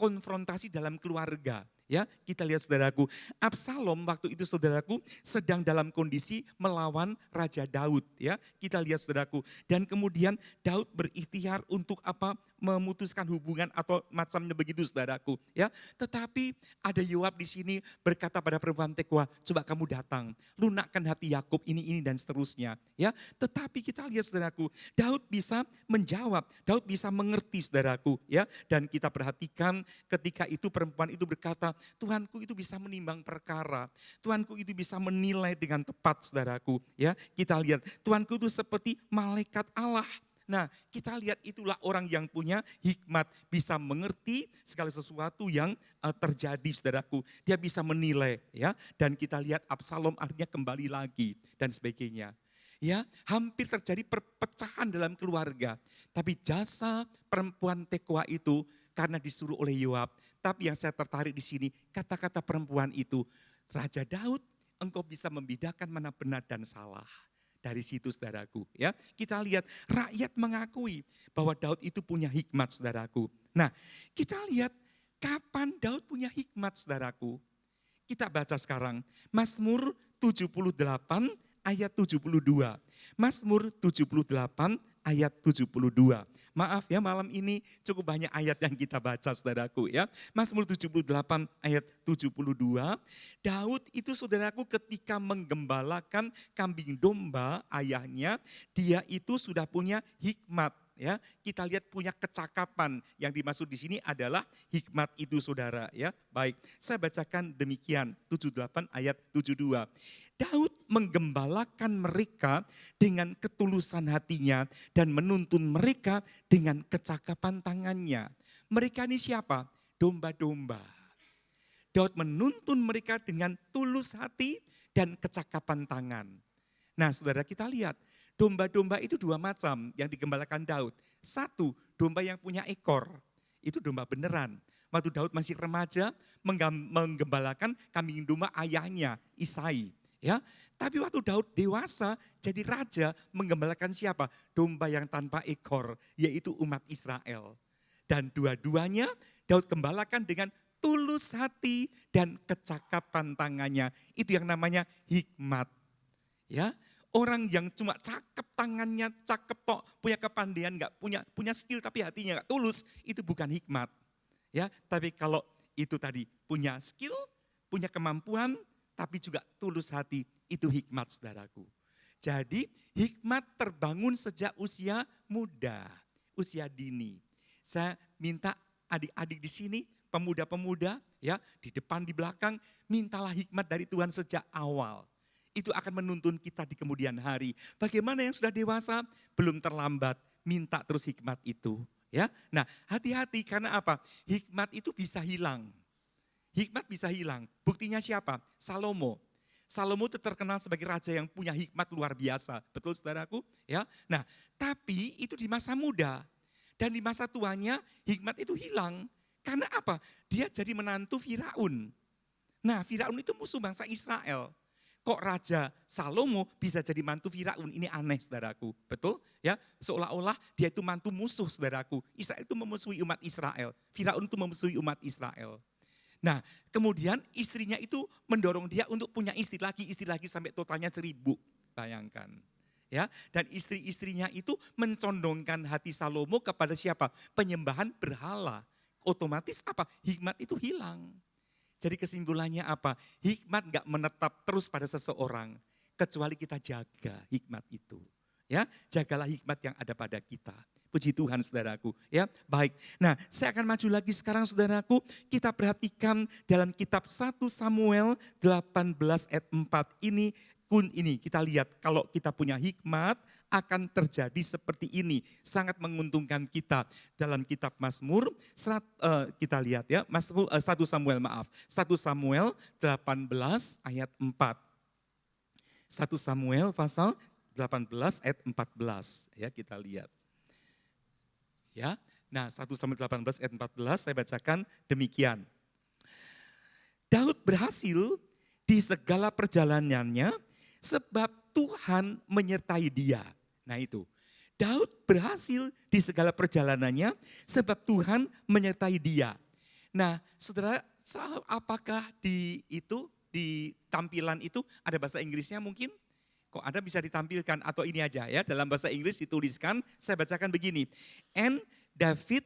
konfrontasi dalam keluarga. Ya, kita lihat saudaraku, Absalom waktu itu saudaraku sedang dalam kondisi melawan Raja Daud. Ya, kita lihat saudaraku. Dan kemudian Daud berikhtiar untuk apa? Memutuskan hubungan atau macamnya begitu saudaraku. Ya, tetapi ada Yoab di sini berkata pada perempuan Tekoa, coba kamu datang, lunakkan hati Yakub ini dan seterusnya. Ya, tetapi kita lihat saudaraku, Daud bisa menjawab, Daud bisa mengerti saudaraku. Ya, dan kita perhatikan ketika itu perempuan itu berkata, Tuhanku itu bisa menimbang perkara, Tuhanku itu bisa menilai dengan tepat saudaraku. Ya, kita lihat Tuhanku itu seperti malaikat Allah. Nah, kita lihat itulah orang yang punya hikmat, bisa mengerti segala sesuatu yang terjadi saudaraku. Dia bisa menilai ya, dan kita lihat Absalom akhirnya kembali lagi dan sebagainya. Ya, hampir terjadi perpecahan dalam keluarga. Tapi jasa perempuan Tekoa itu karena disuruh oleh Yoab. Tapi yang saya tertarik di sini, kata-kata perempuan itu, Raja Daud, engkau bisa membedakan mana benar dan salah. Dari situ saudaraku, ya kita lihat rakyat mengakui bahwa Daud itu punya hikmat saudaraku. Nah kita lihat kapan Daud punya hikmat saudaraku. Kita baca sekarang Mazmur 78 ayat 72. Mazmur 78 ayat 72. Maaf ya, malam ini cukup banyak ayat yang kita baca saudaraku ya. Mazmur 78 ayat 72. Daud itu saudaraku ketika menggembalakan kambing domba ayahnya, dia itu sudah punya hikmat. Ya, kita lihat punya kecakapan. Yang dimaksud di sini adalah hikmat itu saudara ya. Baik, saya bacakan demikian 78 ayat 72. Daud menggembalakan mereka dengan ketulusan hatinya dan menuntun mereka dengan kecakapan tangannya. Mereka ini siapa? Domba-domba. Daud menuntun mereka dengan tulus hati dan kecakapan tangan. Nah saudara, kita lihat domba-domba itu dua macam yang digembalakan Daud. Satu, domba yang punya ekor, itu domba beneran. Waktu Daud masih remaja menggembalakan kambing domba ayahnya Isai. Ya, tapi waktu Daud dewasa jadi raja menggembalakan siapa? Domba yang tanpa ekor, yaitu umat Israel. Dan dua-duanya Daud gembalakan dengan tulus hati dan kecakapan tangannya. Itu yang namanya hikmat. Ya, orang yang cuma cakep tangannya, cakep tok, punya kepandaian, nggak punya skill tapi hatinya nggak tulus, itu bukan hikmat. Ya, tapi kalau itu tadi punya skill, punya kemampuan, tapi juga tulus hati, itu hikmat saudaraku. Jadi hikmat terbangun sejak usia muda, usia dini. Saya minta adik-adik di sini, pemuda-pemuda ya, di depan, di belakang, mintalah hikmat dari Tuhan sejak awal. Itu akan menuntun kita di kemudian hari. Bagaimana yang sudah dewasa? Belum terlambat, minta terus hikmat itu. Ya, nah hati-hati karena apa? Hikmat itu bisa hilang. Hikmat bisa hilang. Buktinya siapa? Salomo. Salomo itu terkenal sebagai raja yang punya hikmat luar biasa. Betul saudaraku? Ya. Nah, tapi itu di masa muda. Dan di masa tuanya hikmat itu hilang. Karena apa? Dia jadi menantu Firaun. Nah, Firaun itu musuh bangsa Israel. Kok Raja Salomo bisa jadi mantu Firaun? Ini aneh saudaraku. Betul? Ya, seolah-olah dia itu mantu musuh saudaraku. Israel itu memusuhi umat Israel. Firaun itu memusuhi umat Israel. Nah, kemudian istrinya itu mendorong dia untuk punya istri lagi sampai totalnya 1000. Bayangkan. Ya, dan istri-istrinya itu mencondongkan hati Salomo kepada siapa? Penyembahan berhala. Otomatis apa? Hikmat itu hilang. Jadi kesimpulannya apa? Hikmat gak menetap terus pada seseorang. Kecuali kita jaga hikmat itu. Ya, jagalah hikmat yang ada pada kita. Puji Tuhan saudaraku. Ya, baik. Nah, saya akan maju lagi sekarang saudaraku. Kita perhatikan dalam kitab 1 Samuel 18 ayat 4. Ini kita lihat kalau kita punya hikmat akan terjadi seperti ini. Sangat menguntungkan kita. Dalam kitab Mazmur, kita lihat ya, 1 Samuel 18 ayat 4. 1 Samuel pasal 18 ayat 14. Ya, kita lihat. Ya, nah 1 Samuel 18 ayat 14 saya bacakan demikian. Daud berhasil di segala perjalanannya sebab Tuhan menyertai dia. Nah itu, Daud berhasil di segala perjalanannya sebab Tuhan menyertai dia. Nah saudara, apakah di tampilan itu ada bahasa Inggrisnya mungkin? Kok ada bisa ditampilkan atau ini aja ya, dalam bahasa Inggris dituliskan, saya bacakan begini. And David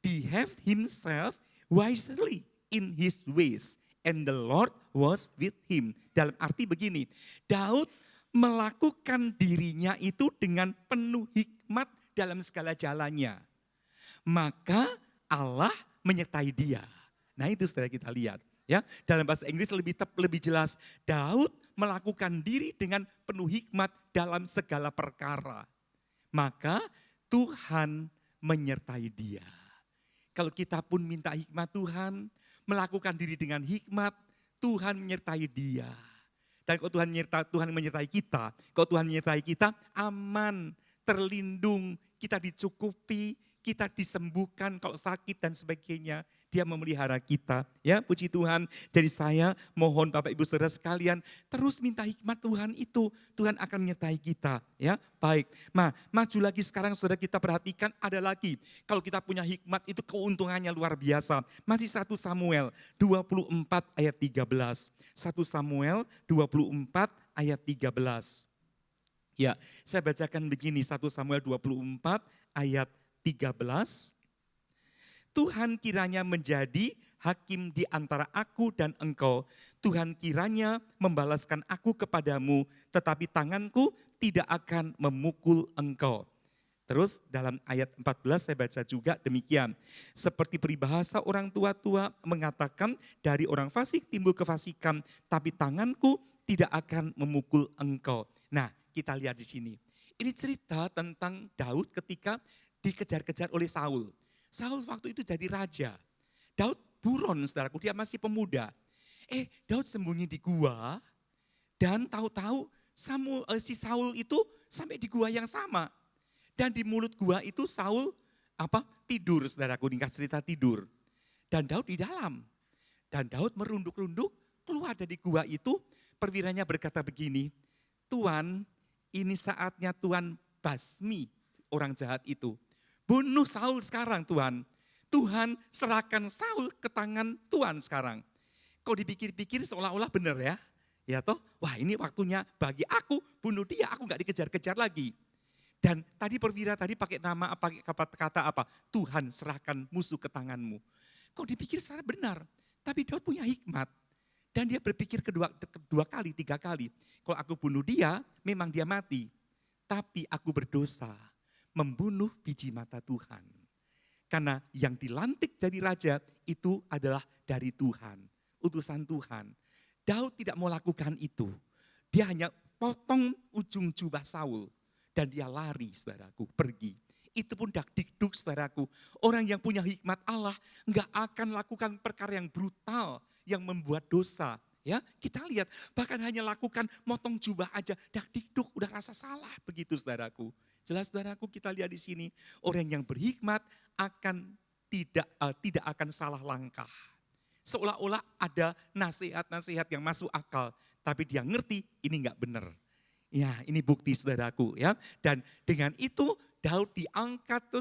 behaved himself wisely in his ways and the Lord was with him. Dalam arti begini, Daud melakukan dirinya itu dengan penuh hikmat dalam segala jalannya. Maka Allah menyertai dia. Nah itu saudara kita lihat. Ya, dalam bahasa Inggris lebih jelas, Daud melakukan diri dengan penuh hikmat dalam segala perkara. Maka Tuhan menyertai dia. Kalau kita pun minta hikmat Tuhan, melakukan diri dengan hikmat, Tuhan menyertai dia. Dan kalau Tuhan menyertai kita, kalau Tuhan menyertai kita, aman, terlindung, kita dicukupi, kita disembuhkan kalau sakit dan sebagainya. Dia memelihara kita, ya puji Tuhan. Jadi saya mohon Bapak Ibu Saudara sekalian terus minta hikmat Tuhan itu. Tuhan akan menyertai kita, ya baik. Nah maju lagi sekarang saudara kita perhatikan ada lagi. Kalau kita punya hikmat itu keuntungannya luar biasa. Masih 1 Samuel 24 ayat 13. 1 Samuel 24 ayat 13. Ya, saya bacakan begini 1 Samuel 24 ayat 13. Tuhan kiranya menjadi hakim di antara aku dan engkau. Tuhan kiranya membalaskan aku kepadamu, tetapi tanganku tidak akan memukul engkau. Terus dalam ayat 14 saya baca juga demikian. Seperti peribahasa orang tua-tua mengatakan, dari orang fasik timbul kefasikan, tapi tanganku tidak akan memukul engkau. Nah, kita lihat di sini. Ini cerita tentang Daud ketika dikejar-kejar oleh Saul. Saul waktu itu jadi raja. Daud buron, saudaraku, dia masih pemuda. Daud sembunyi di gua dan tahu-tahu si Saul itu sampai di gua yang sama. Dan di mulut gua itu Saul tidur, saudaraku, ringkas cerita tidur. Dan Daud di dalam. Dan Daud merunduk-runduk keluar dari gua itu, perwiranya berkata begini, Tuan, ini saatnya Tuhan basmi orang jahat itu. Bunuh Saul sekarang Tuhan. Tuhan serahkan Saul ke tangan Tuhan sekarang. Kau dipikir-pikir seolah-olah benar ya. Ya toh, wah ini waktunya bagi aku bunuh dia, aku gak dikejar-kejar lagi. Dan tadi perwira tadi pakai nama kata apa? Tuhan serahkan musuh ke tanganmu. Kau dipikir secara benar, tapi Daud punya hikmat. Dan dia berpikir kedua kali, tiga kali. Kalau aku bunuh dia, memang dia mati. Tapi aku berdosa membunuh biji mata Tuhan. Karena yang dilantik jadi raja itu adalah dari Tuhan, utusan Tuhan. Daud tidak mau lakukan itu. Dia hanya potong ujung jubah Saul dan dia lari, saudaraku, pergi. Itu pun dakdikduk, saudaraku. Orang yang punya hikmat Allah enggak akan lakukan perkara yang brutal, yang membuat dosa. Ya, kita lihat bahkan hanya lakukan motong jubah aja, dakdikduk udah rasa salah begitu, saudaraku. Jelas, saudaraku, kita lihat di sini orang yang berhikmat akan tidak akan salah langkah. Seolah-olah ada nasihat-nasihat yang masuk akal, tapi dia ngerti ini enggak benar. Ya, ini bukti, saudaraku, ya. Dan dengan itu Daud diangkat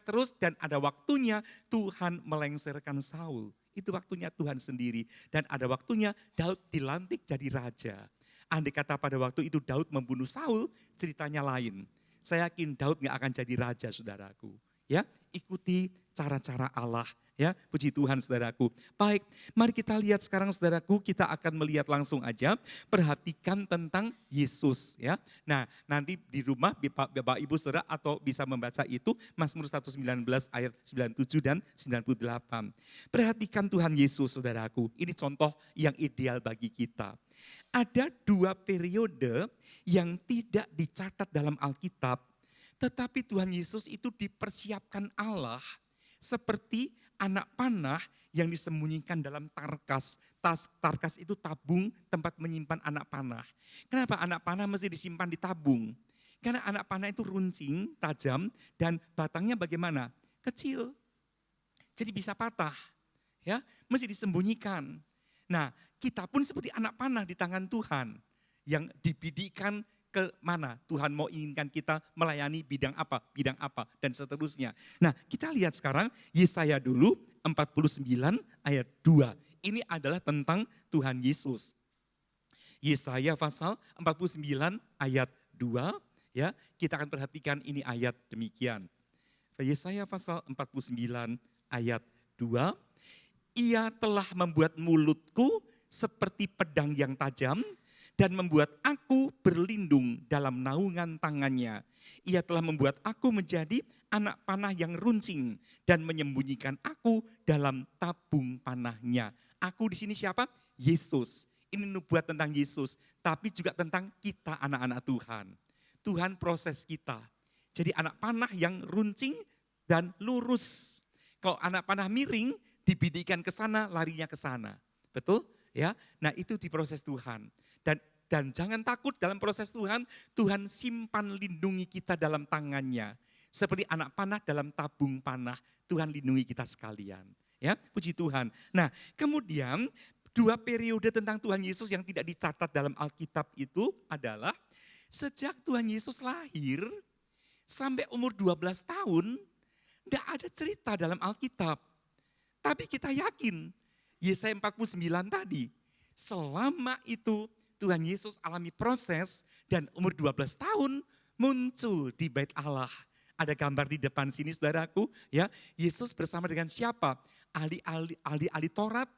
terus dan ada waktunya Tuhan melengsarkan Saul. Itu waktunya Tuhan sendiri dan ada waktunya Daud dilantik jadi raja. Andai kata pada waktu itu Daud membunuh Saul, ceritanya lain. Saya yakin Daud gak akan jadi raja, saudaraku. Ya, ikuti cara-cara Allah. Ya, puji Tuhan, saudaraku. Baik, mari kita lihat sekarang, saudaraku, kita akan melihat langsung aja, perhatikan tentang Yesus. Ya, nah nanti di rumah Bapak Ibu Saudara atau bisa membaca itu Mazmur 119 ayat 97 dan 98. Perhatikan Tuhan Yesus, saudaraku. Ini contoh yang ideal bagi kita. Ada dua periode yang tidak dicatat dalam Alkitab, tetapi Tuhan Yesus itu dipersiapkan Allah seperti anak panah yang disembunyikan dalam tarkas. Tarkas itu tabung tempat menyimpan anak panah. Kenapa anak panah mesti disimpan di tabung? Karena anak panah itu runcing, tajam, dan batangnya bagaimana? Kecil. Jadi bisa patah. Ya, mesti disembunyikan. Nah, kita pun seperti anak panah di tangan Tuhan yang dibidikan ke mana Tuhan mau inginkan kita melayani bidang apa, dan seterusnya. Nah, kita lihat sekarang Yesaya dulu 49 ayat 2. Ini adalah tentang Tuhan Yesus. Yesaya pasal 49 ayat 2, ya. Kita akan perhatikan ini ayat demikian. Yesaya pasal 49 ayat 2. Ia telah membuat mulutku seperti pedang yang tajam dan membuat aku berlindung dalam naungan tangannya. Ia telah membuat aku menjadi anak panah yang runcing dan menyembunyikan aku dalam tabung panahnya. Aku di sini siapa? Yesus. Ini nubuat tentang Yesus, tapi juga tentang kita anak-anak Tuhan. Tuhan proses kita. Jadi anak panah yang runcing dan lurus. Kalau anak panah miring, dibidikan ke sana, larinya ke sana. Betul? Ya, nah itu diproses Tuhan. Dan jangan takut dalam proses Tuhan, Tuhan simpan lindungi kita dalam tangannya. Seperti anak panah dalam tabung panah, Tuhan lindungi kita sekalian. Ya, puji Tuhan. Nah, kemudian dua periode tentang Tuhan Yesus yang tidak dicatat dalam Alkitab itu adalah sejak Tuhan Yesus lahir sampai umur 12 tahun, tidak ada cerita dalam Alkitab. Tapi kita yakin, Yesaya 49 tadi, selama itu Tuhan Yesus alami proses Dan umur 12 tahun muncul di bait Allah. Ada gambar di depan sini saudaraku, ya. Yesus bersama dengan siapa? Ahli Taurat,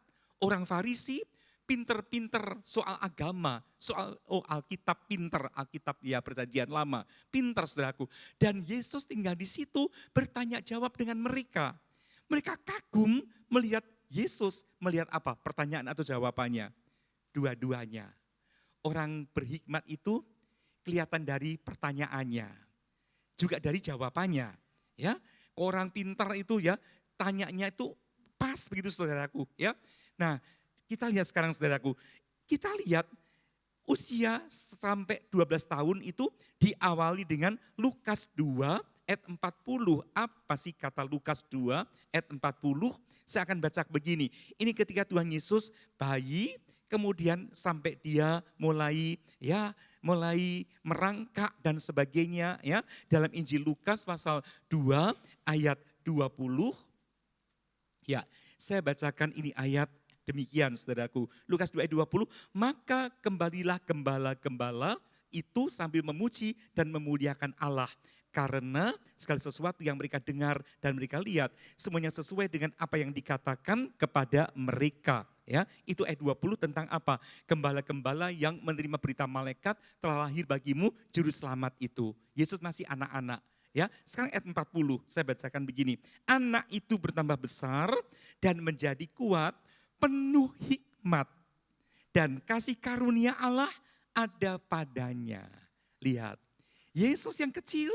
orang Farisi, pinter-pinter soal agama, soal Alkitab pinter, Alkitab ya perjanjian lama, pinter saudaraku. Dan Yesus tinggal di situ bertanya jawab dengan mereka. Mereka kagum melihat Yesus, melihat apa? Pertanyaan atau jawabannya? Dua-duanya. Orang berhikmat itu kelihatan dari pertanyaannya, juga dari jawabannya. Ya, orang pintar itu ya tanyanya itu pas begitu saudaraku. Ya, nah kita lihat sekarang saudaraku, kita lihat usia sampai 12 tahun itu diawali dengan Lukas 2 ayat 40. Apa sih kata Lukas 2 ayat 40? Saya akan baca begini. Ini ketika Tuhan Yesus bayi, kemudian sampai dia mulai merangkak dan sebagainya ya. Dalam Injil Lukas pasal 2 ayat 20. Ya, saya bacakan ini ayat demikian saudaraku. Lukas 2 ayat 20, maka kembalilah gembala-gembala itu sambil memuji dan memuliakan Allah. Karena segala sesuatu yang mereka dengar dan mereka lihat, semuanya sesuai dengan apa yang dikatakan kepada mereka. Ya, itu ayat 20 tentang apa? Gembala-gembala yang menerima berita malaikat telah lahir bagimu juru selamat itu. Yesus masih anak-anak. Ya, sekarang ayat 40 saya bacakan begini. Anak itu bertambah besar dan menjadi kuat, penuh hikmat dan kasih karunia Allah ada padanya. Lihat, Yesus yang kecil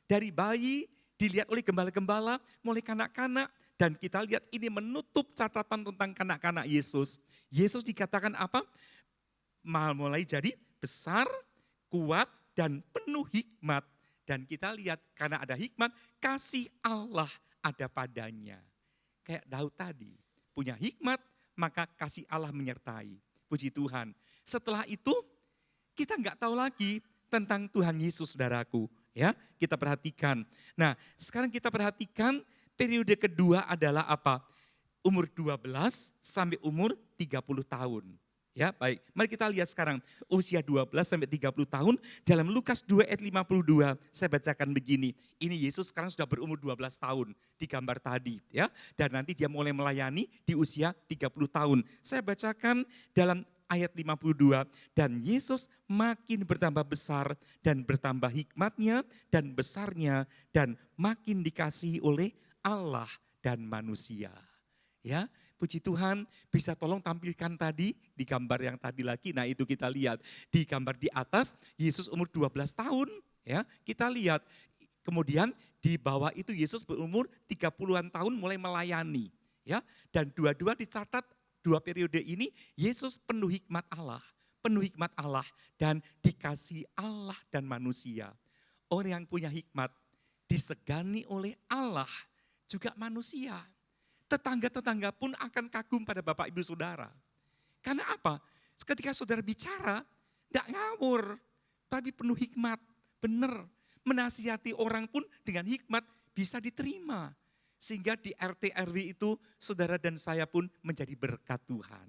dari bayi dilihat oleh gembala-gembala, mulai kanak-kanak, dan kita lihat ini menutup catatan tentang kanak-kanak Yesus. Yesus dikatakan apa? Mulai jadi besar, kuat, dan penuh hikmat. Dan kita lihat karena ada hikmat, kasih Allah ada padanya. Kayak Daud tadi, punya hikmat, maka kasih Allah menyertai. Puji Tuhan. Setelah itu kita nggak tahu lagi tentang Tuhan Yesus saudaraku. Ya, kita perhatikan. Nah, sekarang kita perhatikan periode kedua adalah apa? Umur 12 sampai umur 30 tahun. Ya, baik. Mari kita lihat sekarang usia 12 sampai 30 tahun dalam Lukas 2 ayat 52. Saya bacakan begini. Ini Yesus sekarang sudah berumur 12 tahun di gambar tadi, ya. Dan nanti dia mulai melayani di usia 30 tahun. Saya bacakan dalam ayat 52, dan Yesus makin bertambah besar dan bertambah hikmatnya dan besarnya dan makin dikasihi oleh Allah dan manusia. Ya, puji Tuhan, bisa tolong tampilkan tadi di gambar yang tadi lagi. Nah, itu kita lihat di gambar di atas Yesus umur 12 tahun, ya. Kita lihat kemudian di bawah itu Yesus berumur 30-an tahun mulai melayani, ya. Dan dua-dua dicatat. Dua periode ini Yesus penuh hikmat Allah dan dikasihi Allah dan manusia. Orang yang punya hikmat disegani oleh Allah juga manusia. Tetangga-tetangga pun akan kagum pada Bapak Ibu Saudara. Karena apa? Ketika saudara bicara, tidak ngawur, tapi penuh hikmat, benar. Menasihati orang pun dengan hikmat bisa diterima. Sehingga di RT RW itu saudara dan saya pun menjadi berkat Tuhan.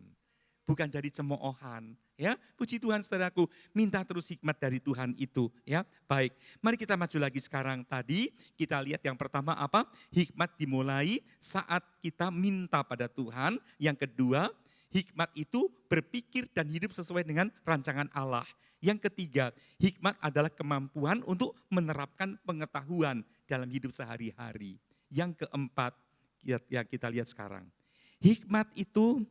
Bukan jadi cemoohan. Ya, puji Tuhan saudaraku, minta terus hikmat dari Tuhan itu. Ya, baik. Mari kita maju lagi sekarang. Tadi kita lihat yang pertama apa? Hikmat dimulai saat kita minta pada Tuhan. Yang kedua, hikmat itu berpikir dan hidup sesuai dengan rancangan Allah. Yang ketiga, hikmat adalah kemampuan untuk menerapkan pengetahuan dalam hidup sehari-hari. Yang keempat, yang kita lihat sekarang. Hikmat itu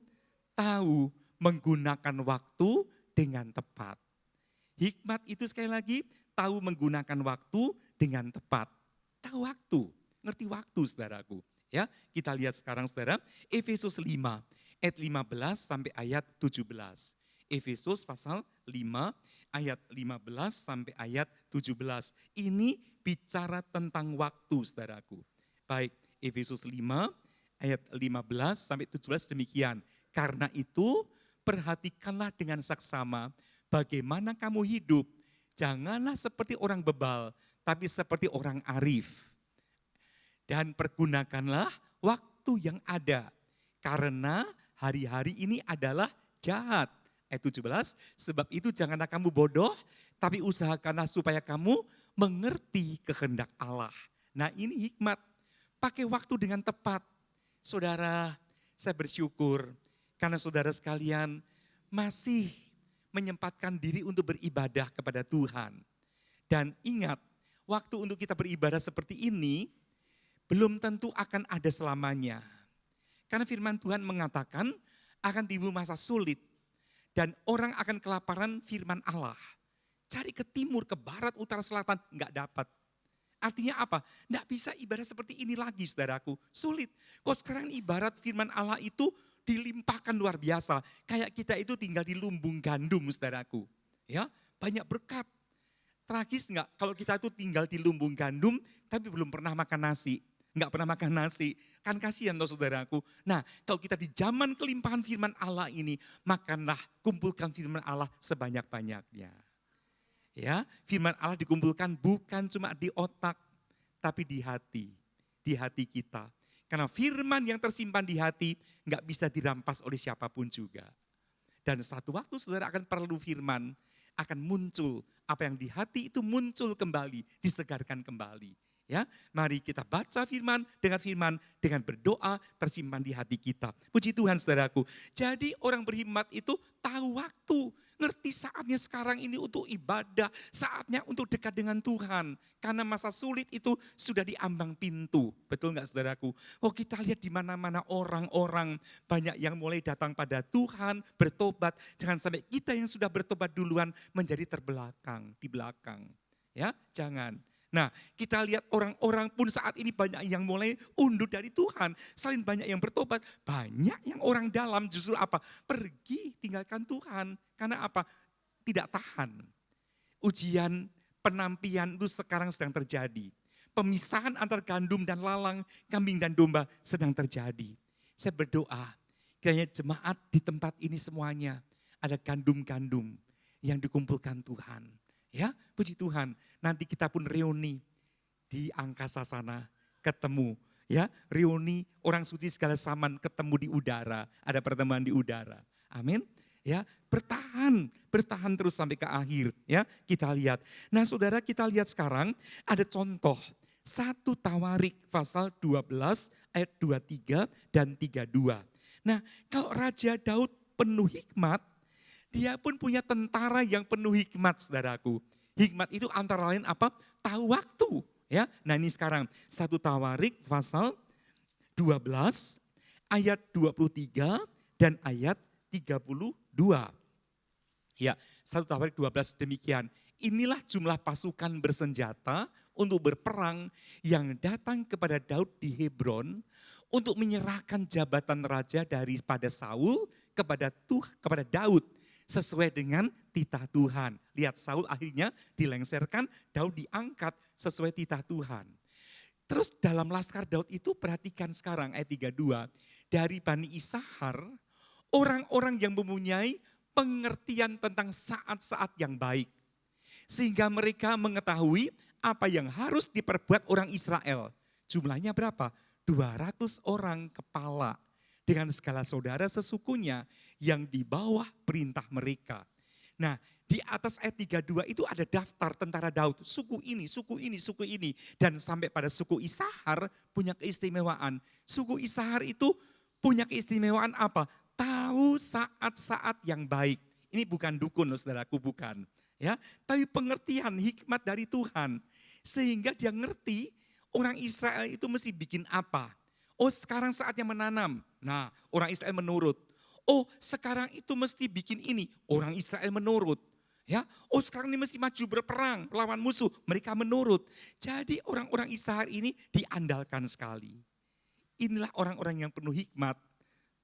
tahu menggunakan waktu dengan tepat. Hikmat itu sekali lagi tahu menggunakan waktu dengan tepat. Tahu waktu, ngerti waktu saudaraku. Ya, kita lihat sekarang saudara, Efesus 5 ayat 15 sampai ayat 17. Efesus pasal 5 ayat 15 sampai ayat 17. Ini bicara tentang waktu saudaraku. Baik, Efesus 5 ayat 15 sampai 17 demikian. Karena itu perhatikanlah dengan saksama bagaimana kamu hidup. Janganlah seperti orang bebal, tapi seperti orang arif. Dan pergunakanlah waktu yang ada. Karena hari-hari ini adalah jahat. Ayat 17, sebab itu janganlah kamu bodoh, Tapi usahakanlah supaya kamu mengerti kehendak Allah. Nah ini hikmat, pakai waktu dengan tepat. Saudara, saya bersyukur karena saudara sekalian masih menyempatkan diri untuk beribadah kepada Tuhan. Dan ingat, waktu untuk kita beribadah seperti ini belum tentu akan ada selamanya. Karena firman Tuhan mengatakan akan timbul masa sulit dan orang akan kelaparan firman Allah. Cari ke timur, ke barat, utara, selatan, enggak dapat. Artinya apa? Enggak bisa ibadah seperti ini lagi saudaraku, sulit. Kok sekarang ibarat firman Allah itu dilimpahkan luar biasa. Kayak kita itu tinggal di lumbung gandum saudaraku. Ya, banyak berkat. Tragis enggak kalau kita itu tinggal di lumbung gandum tapi belum pernah makan nasi. Enggak pernah makan nasi. Kan kasihan toh saudaraku. Nah kalau kita di zaman kelimpahan firman Allah ini, makanlah, kumpulkan firman Allah sebanyak-banyaknya. Ya, firman Allah dikumpulkan bukan cuma di otak, tapi di hati kita. Karena firman yang tersimpan di hati nggak bisa dirampas oleh siapapun juga. Dan satu waktu saudara akan perlu firman, akan muncul apa yang di hati itu muncul kembali, disegarkan kembali. Ya, mari kita baca firman, dengan berdoa tersimpan di hati kita. Puji Tuhan saudaraku. Jadi orang berhikmat itu tahu waktu, ngerti saatnya sekarang ini untuk ibadah, saatnya untuk dekat dengan Tuhan. Karena masa sulit itu sudah di ambang pintu. Betul enggak saudaraku? Oh kita lihat di mana-mana orang-orang banyak yang mulai datang pada Tuhan, bertobat. Jangan sampai kita yang sudah bertobat duluan menjadi terbelakang, di belakang. Ya, jangan. Nah kita lihat orang-orang pun saat ini banyak yang mulai undur dari Tuhan. Selain banyak yang bertobat, banyak yang orang dalam justru apa? Pergi tinggalkan Tuhan. Karena apa? Tidak tahan. Ujian penampian itu sekarang sedang terjadi. Pemisahan antar gandum dan lalang, kambing dan domba sedang terjadi. Saya berdoa, kiranya jemaat di tempat ini semuanya ada gandum-gandum yang dikumpulkan Tuhan. Ya, puji Tuhan. Nanti kita pun reuni di angkasa sana, ketemu. Ya, reuni orang suci segala zaman ketemu di udara, ada pertemuan di udara. Amin. Ya, bertahan terus sampai ke akhir. Ya, kita lihat. Nah, saudara kita lihat sekarang ada contoh 1 Tawarik pasal 12 ayat 23 dan 32. Nah, kalau Raja Daud penuh hikmat, dia pun punya tentara yang penuh hikmat, saudaraku. Hikmat itu antara lain apa? Tahu waktu. Ya, nah ini sekarang 1 Tawarik pasal 12 ayat 23 dan ayat 32. Ya, 1 Tawarik 12 demikian. Inilah jumlah pasukan bersenjata untuk berperang yang datang kepada Daud di Hebron untuk menyerahkan jabatan raja daripada Saul kepada Daud sesuai dengan titah Tuhan. Lihat Saul akhirnya dilengserkan, Daud diangkat sesuai titah Tuhan. Terus dalam laskar Daud itu perhatikan sekarang ayat 32. Dari Bani Isahar, orang-orang yang mempunyai pengertian tentang saat-saat yang baik. Sehingga mereka mengetahui apa yang harus diperbuat orang Israel. Jumlahnya berapa? 200 orang kepala dengan segala saudara sesukunya yang di bawah perintah mereka. Nah, di atas ayat 32 itu ada daftar tentara Daud. Suku ini, suku ini, suku ini. Dan sampai pada suku Isahar punya keistimewaan. Suku Isahar itu punya keistimewaan apa? Tahu saat-saat yang baik. Ini bukan dukun loh saudaraku, bukan. Ya, tapi pengertian hikmat dari Tuhan. Sehingga dia ngerti orang Israel itu mesti bikin apa. Oh sekarang saatnya menanam. Nah orang Israel menurut. Oh sekarang itu mesti bikin ini. Orang Israel menurut. Ya, oh sekarang ini mesti maju berperang lawan musuh. Mereka menurut. Jadi orang-orang Isahar ini diandalkan sekali. Inilah orang-orang yang penuh hikmat.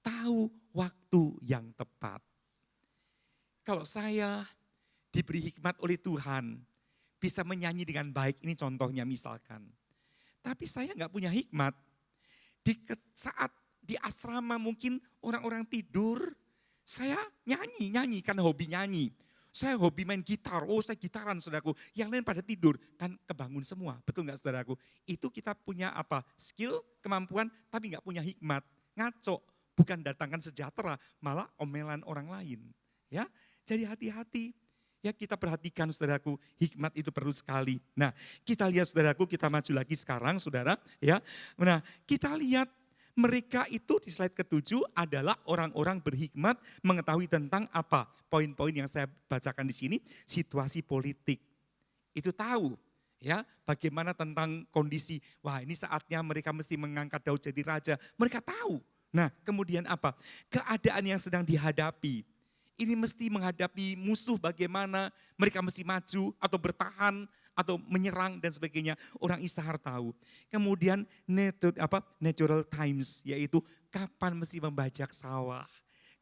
Tahu waktu yang tepat. Kalau saya diberi hikmat oleh Tuhan. Bisa menyanyi dengan baik. Ini contohnya misalkan. Tapi saya nggak punya hikmat. Saat di asrama mungkin orang-orang tidur, saya nyanyi karena hobi nyanyi. Saya hobi main gitar, saya gitaran saudaraku. Yang lain pada tidur, kan kebangun semua. Betul nggak saudaraku? Itu kita punya apa? Skill, kemampuan, tapi nggak punya hikmat. Ngaco, bukan datangkan sejahtera, malah omelan orang lain. Ya, jadi hati-hati. Ya kita perhatikan saudaraku, hikmat itu perlu sekali. Nah kita lihat saudaraku, kita maju lagi sekarang saudara. Ya, nah kita lihat mereka itu di slide ke-7 adalah orang-orang berhikmat mengetahui tentang apa? Poin-poin yang saya bacakan di sini, situasi politik. Itu tahu ya bagaimana tentang kondisi, wah ini saatnya mereka mesti mengangkat Daud jadi raja. Mereka tahu. Nah kemudian apa? Keadaan yang sedang dihadapi. Ini mesti menghadapi musuh bagaimana, mereka mesti maju atau bertahan atau menyerang dan sebagainya. Orang Ishar tahu. Kemudian natural times, yaitu kapan mesti membajak sawah,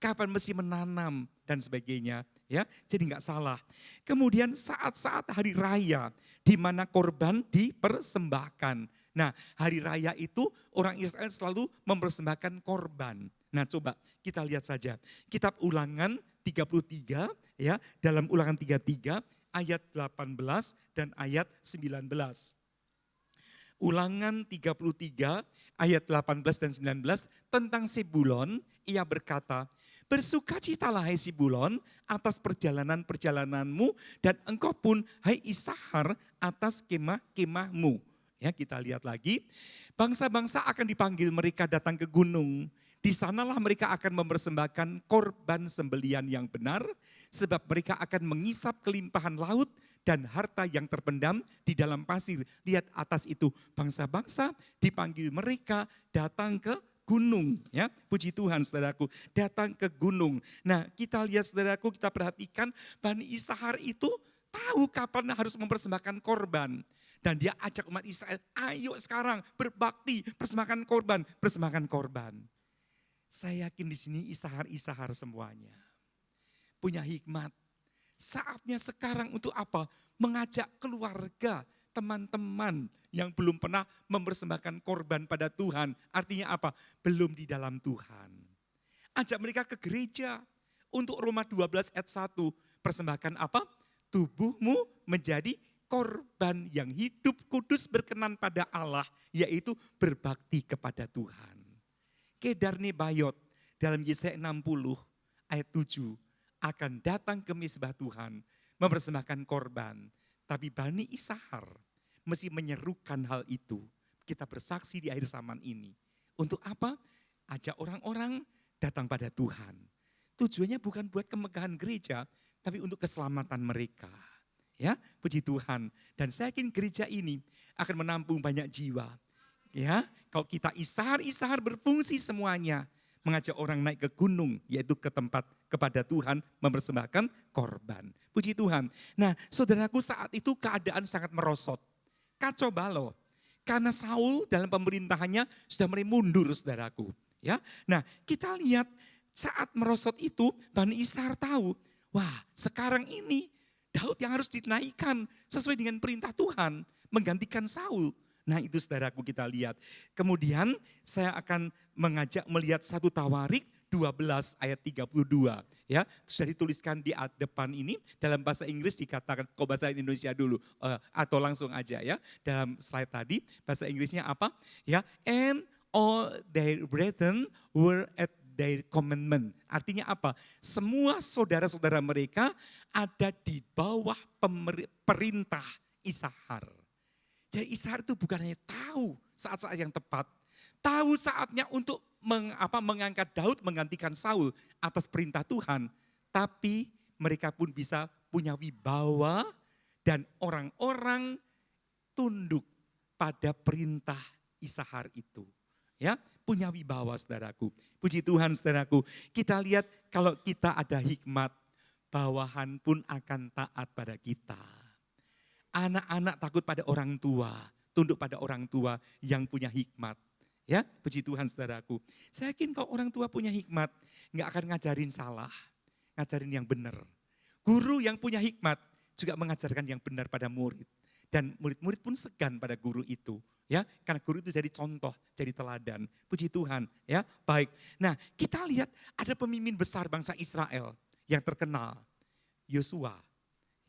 kapan mesti menanam dan sebagainya. Ya, jadi nggak salah. Kemudian saat-saat hari raya di mana korban dipersembahkan. Nah, hari raya itu orang Israel selalu mempersembahkan korban. Nah, coba kita lihat saja. Kitab Ulangan 33 ya, dalam Ulangan 33 ayat 18 dan ayat 19. Ulangan 33 ayat 18 dan 19 tentang Sebulon, ia berkata, bersukacitalah hai Sebulon atas perjalanan-perjalananmu dan engkau pun hai Isahar atas kemah-kemahmu. Ya, kita lihat lagi, bangsa-bangsa akan dipanggil mereka datang ke gunung. Di sanalah mereka akan mempersembahkan korban sembelian yang benar, sebab mereka akan mengisap kelimpahan laut dan harta yang terpendam di dalam pasir. Lihat atas itu, bangsa-bangsa dipanggil mereka datang ke gunung. Ya, puji Tuhan saudaraku, datang ke gunung. Nah kita lihat saudaraku, kita perhatikan Bani Ishar itu tahu kapan harus mempersembahkan korban. Dan dia ajak umat Israel, ayo sekarang berbakti, persembahkan korban, persembahkan korban. Saya yakin di sini Ishar semuanya punya hikmat. Saatnya sekarang untuk apa? Mengajak keluarga, teman-teman yang belum pernah mempersembahkan korban pada Tuhan. Artinya apa? Belum di dalam Tuhan. Ajak mereka ke gereja. Untuk Roma 12 ayat 1, persembahkan apa? Tubuhmu menjadi korban yang hidup, kudus, berkenan pada Allah, yaitu berbakti kepada Tuhan. Kedar Nebayot dalam Yesaya 60 ayat 7 akan datang ke mezbah Tuhan mempersembahkan korban. Tapi Bani Ishar mesti menyerukan hal itu. Kita bersaksi di akhir zaman ini. Untuk apa? Ajak orang-orang datang pada Tuhan. Tujuannya bukan buat kemegahan gereja, tapi untuk keselamatan mereka. Ya, puji Tuhan. Dan saya yakin gereja ini akan menampung banyak jiwa. Ya, kalau kita Ishar berfungsi semuanya, mengajak orang naik ke gunung, yaitu ke tempat kepada Tuhan mempersembahkan korban. Puji Tuhan. Nah, saudaraku, saat itu keadaan sangat merosot, kacau balau, karena Saul dalam pemerintahannya sudah mulai mundur, saudaraku. Ya, nah kita lihat saat merosot itu, Bani Ishar tahu, wah sekarang ini Daud yang harus dinaikkan sesuai dengan perintah Tuhan, menggantikan Saul. Nah itu saudaraku kita lihat. Kemudian saya akan mengajak melihat 1 Tawarik 12 ayat 32. Ya, sudah dituliskan di depan ini, dalam bahasa Inggris dikatakan, kok bahasa Indonesia dulu, atau langsung aja ya. Dalam slide tadi, bahasa Inggrisnya apa? Ya, and all their brethren were at their commandment. Artinya apa? Semua saudara-saudara mereka ada di bawah perintah Ishar. Jadi Ishar itu bukan hanya tahu saat-saat yang tepat, tahu saatnya untuk mengangkat Daud menggantikan Saul atas perintah Tuhan, tapi mereka pun bisa punya wibawa dan orang-orang tunduk pada perintah Ishar itu. Ya, punya wibawa saudaraku. Puji Tuhan saudaraku. Kita lihat kalau kita ada hikmat, bawahan pun akan taat pada kita. Anak-anak takut pada orang tua, tunduk pada orang tua yang punya hikmat. Ya, puji Tuhan saudaraku. Saya yakin kalau orang tua punya hikmat, nggak akan ngajarin salah, ngajarin yang benar. Guru yang punya hikmat juga mengajarkan yang benar pada murid. Dan murid-murid pun segan pada guru itu. Ya, karena guru itu jadi contoh, jadi teladan. Puji Tuhan, ya. Baik. Nah, kita lihat ada pemimpin besar bangsa Israel yang terkenal, Yosua.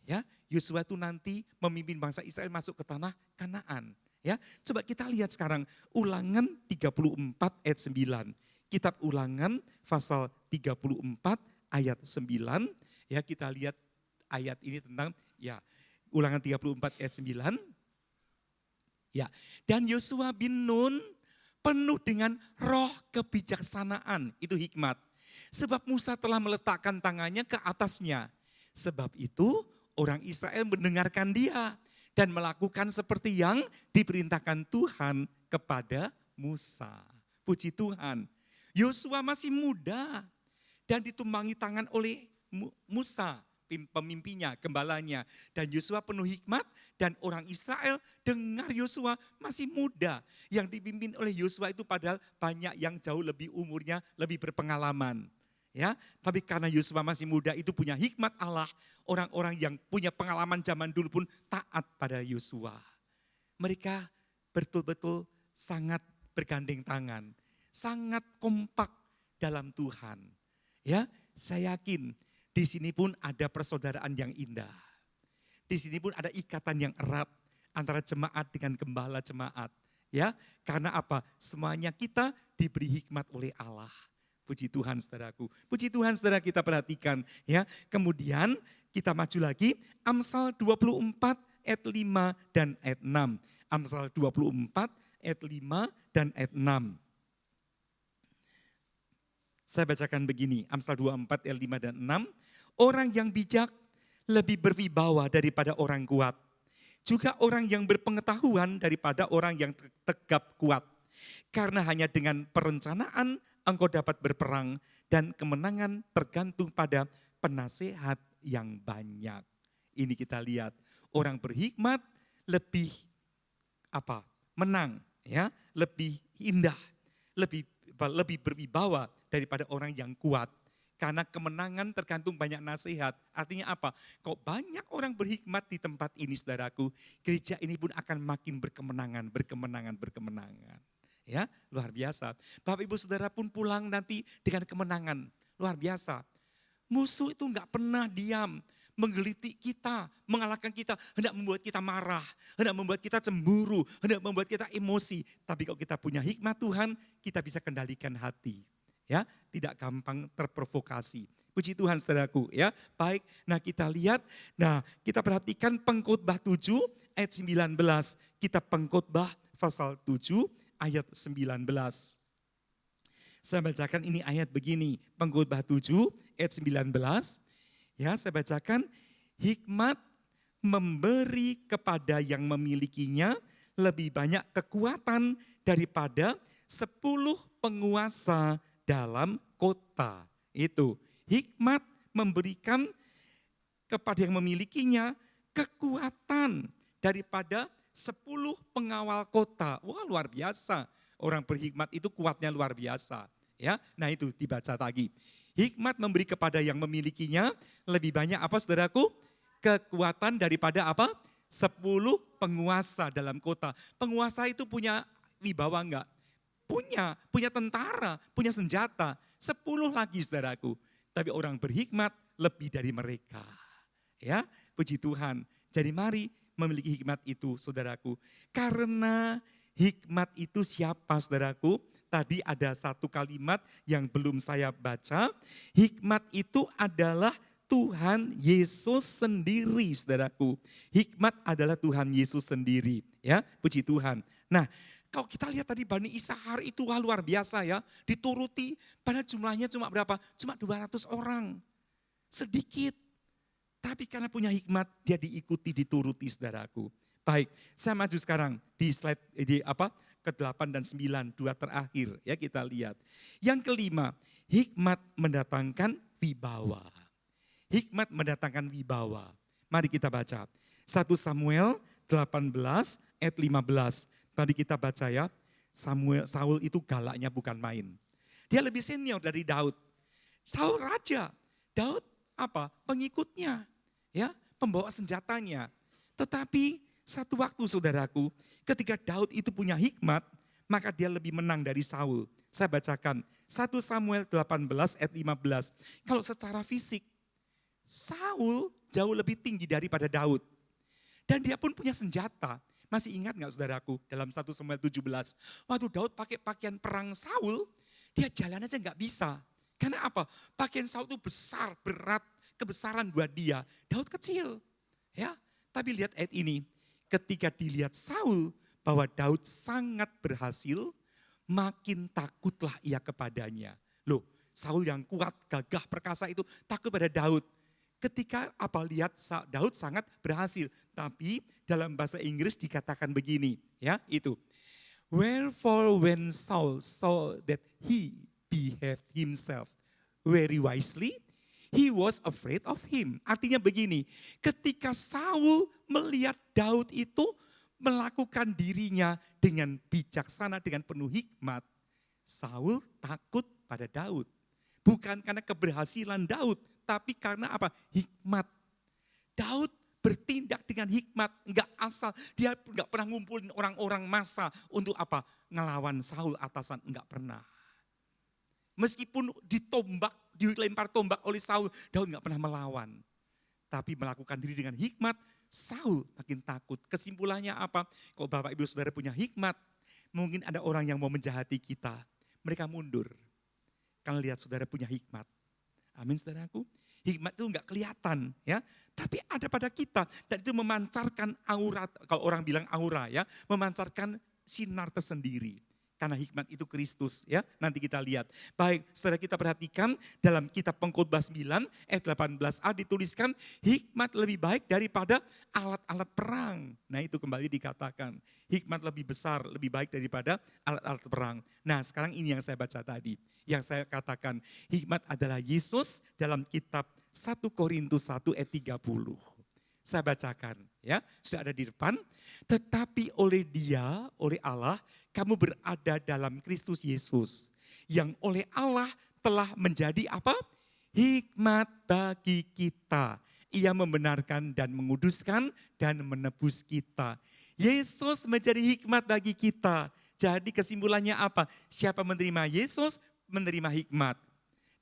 Ya, Yosua itu nanti memimpin bangsa Israel masuk ke tanah Kanaan. Ya, coba kita lihat sekarang Ulangan 34 ayat 9. Kitab Ulangan pasal 34 ayat 9. Ya, kita lihat ayat ini tentang ya Ulangan 34 ayat 9. Ya, dan Yosua bin Nun penuh dengan roh kebijaksanaan, itu hikmat. Sebab Musa telah meletakkan tangannya ke atasnya. Sebab itu orang Israel mendengarkan dia dan melakukan seperti yang diperintahkan Tuhan kepada Musa. Puji Tuhan. Yosua masih muda dan ditumbangi tangan oleh Musa, pemimpinnya, gembalanya. Dan Yosua penuh hikmat dan orang Israel dengar Yosua masih muda. Yang dipimpin oleh Yosua itu padahal banyak yang jauh lebih umurnya, lebih berpengalaman. Ya, tapi karena Yosua masih muda itu punya hikmat Allah, orang-orang yang punya pengalaman zaman dulu pun taat pada Yosua. Mereka betul-betul sangat bergandeng tangan, sangat kompak dalam Tuhan. Ya, saya yakin di sini pun ada persaudaraan yang indah. Di sini pun ada ikatan yang erat antara jemaat dengan gembala jemaat. Ya, karena apa? Semuanya kita diberi hikmat oleh Allah. Puji Tuhan saudaraku. Puji Tuhan saudara, kita perhatikan ya. Kemudian kita maju lagi Amsal 24 ayat 5 dan ayat 6. Amsal 24 ayat 5 dan ayat 6. Saya bacakan begini, Amsal 24 ayat 5 dan 6. Orang yang bijak lebih berwibawa daripada orang kuat. Juga orang yang berpengetahuan daripada orang yang tegap kuat. Karena hanya dengan perencanaan engkau dapat berperang dan kemenangan tergantung pada penasehat yang banyak. Ini kita lihat, orang berhikmat lebih menang ya, lebih indah, lebih berwibawa daripada orang yang kuat. Karena kemenangan tergantung banyak nasihat. Artinya apa? Kok banyak orang berhikmat di tempat ini saudaraku, gereja ini pun akan makin berkemenangan. Ya, luar biasa. Bapak Ibu Saudara pun pulang nanti dengan kemenangan. Luar biasa. Musuh itu enggak pernah diam, menggelitik kita, mengalahkan kita, hendak membuat kita marah, hendak membuat kita cemburu, hendak membuat kita emosi. Tapi kalau kita punya hikmat Tuhan, kita bisa kendalikan hati. Ya, tidak gampang terprovokasi. Puji Tuhan saudaraku ya. Baik, nah kita lihat, nah kita perhatikan Pengkhotbah 7 ayat 19. Kita Pengkhotbah pasal 7 ayat 19. Saya bacakan ini ayat begini, Pengkhotbah 7 ayat 19. Ya, saya bacakan, hikmat memberi kepada yang memilikinya lebih banyak kekuatan daripada 10 penguasa dalam kota. Itu, hikmat memberikan kepada yang memilikinya kekuatan daripada 10 pengawal kota. Wah, luar biasa. Orang berhikmat itu kuatnya luar biasa. Ya, nah itu dibaca lagi. Hikmat memberi kepada yang memilikinya lebih banyak apa saudaraku? Kekuatan daripada apa? 10 penguasa dalam kota. Penguasa itu punya wibawa enggak? Punya tentara, punya senjata. 10 lagi saudaraku. Tapi orang berhikmat lebih dari mereka. Ya, puji Tuhan. Jadi mari memiliki hikmat itu saudaraku. Karena hikmat itu siapa saudaraku? Tadi ada satu kalimat yang belum saya baca. Hikmat itu adalah Tuhan Yesus sendiri saudaraku. Hikmat adalah Tuhan Yesus sendiri. Ya, puji Tuhan. Nah, kalau kita lihat tadi Bani Isahar itu wah, luar biasa ya. Dituruti, padahal jumlahnya cuma berapa? Cuma 200 orang. Sedikit. Tapi karena punya hikmat, dia diikuti, dituruti saudaraku. Baik, saya maju sekarang di slide ke-8 dan 9, 2 terakhir ya kita lihat. Yang kelima, hikmat mendatangkan wibawa. Hikmat mendatangkan wibawa. Mari kita baca. 1 Samuel 18 ayat 15. Tadi kita baca ya, Saul itu galaknya bukan main. Dia lebih senior dari Daud. Saul raja, Daud pengikutnya, ya, pembawa senjatanya. Tetapi satu waktu saudaraku, ketika Daud itu punya hikmat, maka dia lebih menang dari Saul. Saya bacakan 1 Samuel 18 ayat 15. Kalau secara fisik, Saul jauh lebih tinggi daripada Daud. Dan dia pun punya senjata. Masih ingat gak saudaraku dalam 1 Samuel 17. Waktu Daud pakai pakaian perang Saul, dia jalan aja gak bisa. Karena apa? Pakaian Saul itu besar, berat, kebesaran buat dia. Daud kecil. Ya, tapi lihat ayat ini. Ketika dilihat Saul bahwa Daud sangat berhasil, makin takutlah ia kepadanya. Loh, Saul yang kuat, gagah, perkasa itu takut pada Daud. Ketika lihat Daud sangat berhasil. Tapi dalam bahasa Inggris dikatakan begini, ya itu. Wherefore when Saul saw that he behaved himself very wisely, he was afraid of him. Artinya begini, ketika Saul melihat Daud itu melakukan dirinya dengan bijaksana, dengan penuh hikmat, Saul takut pada Daud. Bukan karena keberhasilan Daud, tapi karena apa? Hikmat. Daud bertindak dengan hikmat, enggak asal. Dia enggak pernah ngumpulin orang-orang massa untuk apa? Ngelawan Saul atasan, enggak pernah. Meskipun ditombak, dilempar tombak oleh Saul, Daud enggak pernah melawan. Tapi melakukan diri dengan hikmat, Saul makin takut. Kesimpulannya apa? Kalau Bapak Ibu Saudara punya hikmat, mungkin ada orang yang mau menjahati kita. Mereka mundur. Karena lihat saudara punya hikmat. Amin saudaraku. Hikmat itu enggak kelihatan ya. Tapi ada pada kita dan itu memancarkan aura, kalau orang bilang aura ya, memancarkan sinar tersendiri. Karena hikmat itu Kristus ya, nanti kita lihat. Baik, saudara kita perhatikan dalam kitab Pengkhotbah 9 ayat 18a dituliskan hikmat lebih baik daripada alat-alat perang. Nah itu kembali dikatakan, hikmat lebih besar, lebih baik daripada alat-alat perang. Nah sekarang ini yang saya baca tadi, yang saya katakan hikmat adalah Yesus dalam kitab 1 Korintus 1 ayat 30. Saya bacakan ya, sudah ada di depan. Tetapi oleh Dia, oleh Allah, kamu berada dalam Kristus Yesus. Yang oleh Allah telah menjadi apa? Hikmat bagi kita. Ia membenarkan dan menguduskan dan menebus kita. Yesus menjadi hikmat bagi kita. Jadi kesimpulannya apa? Siapa menerima Yesus, menerima hikmat.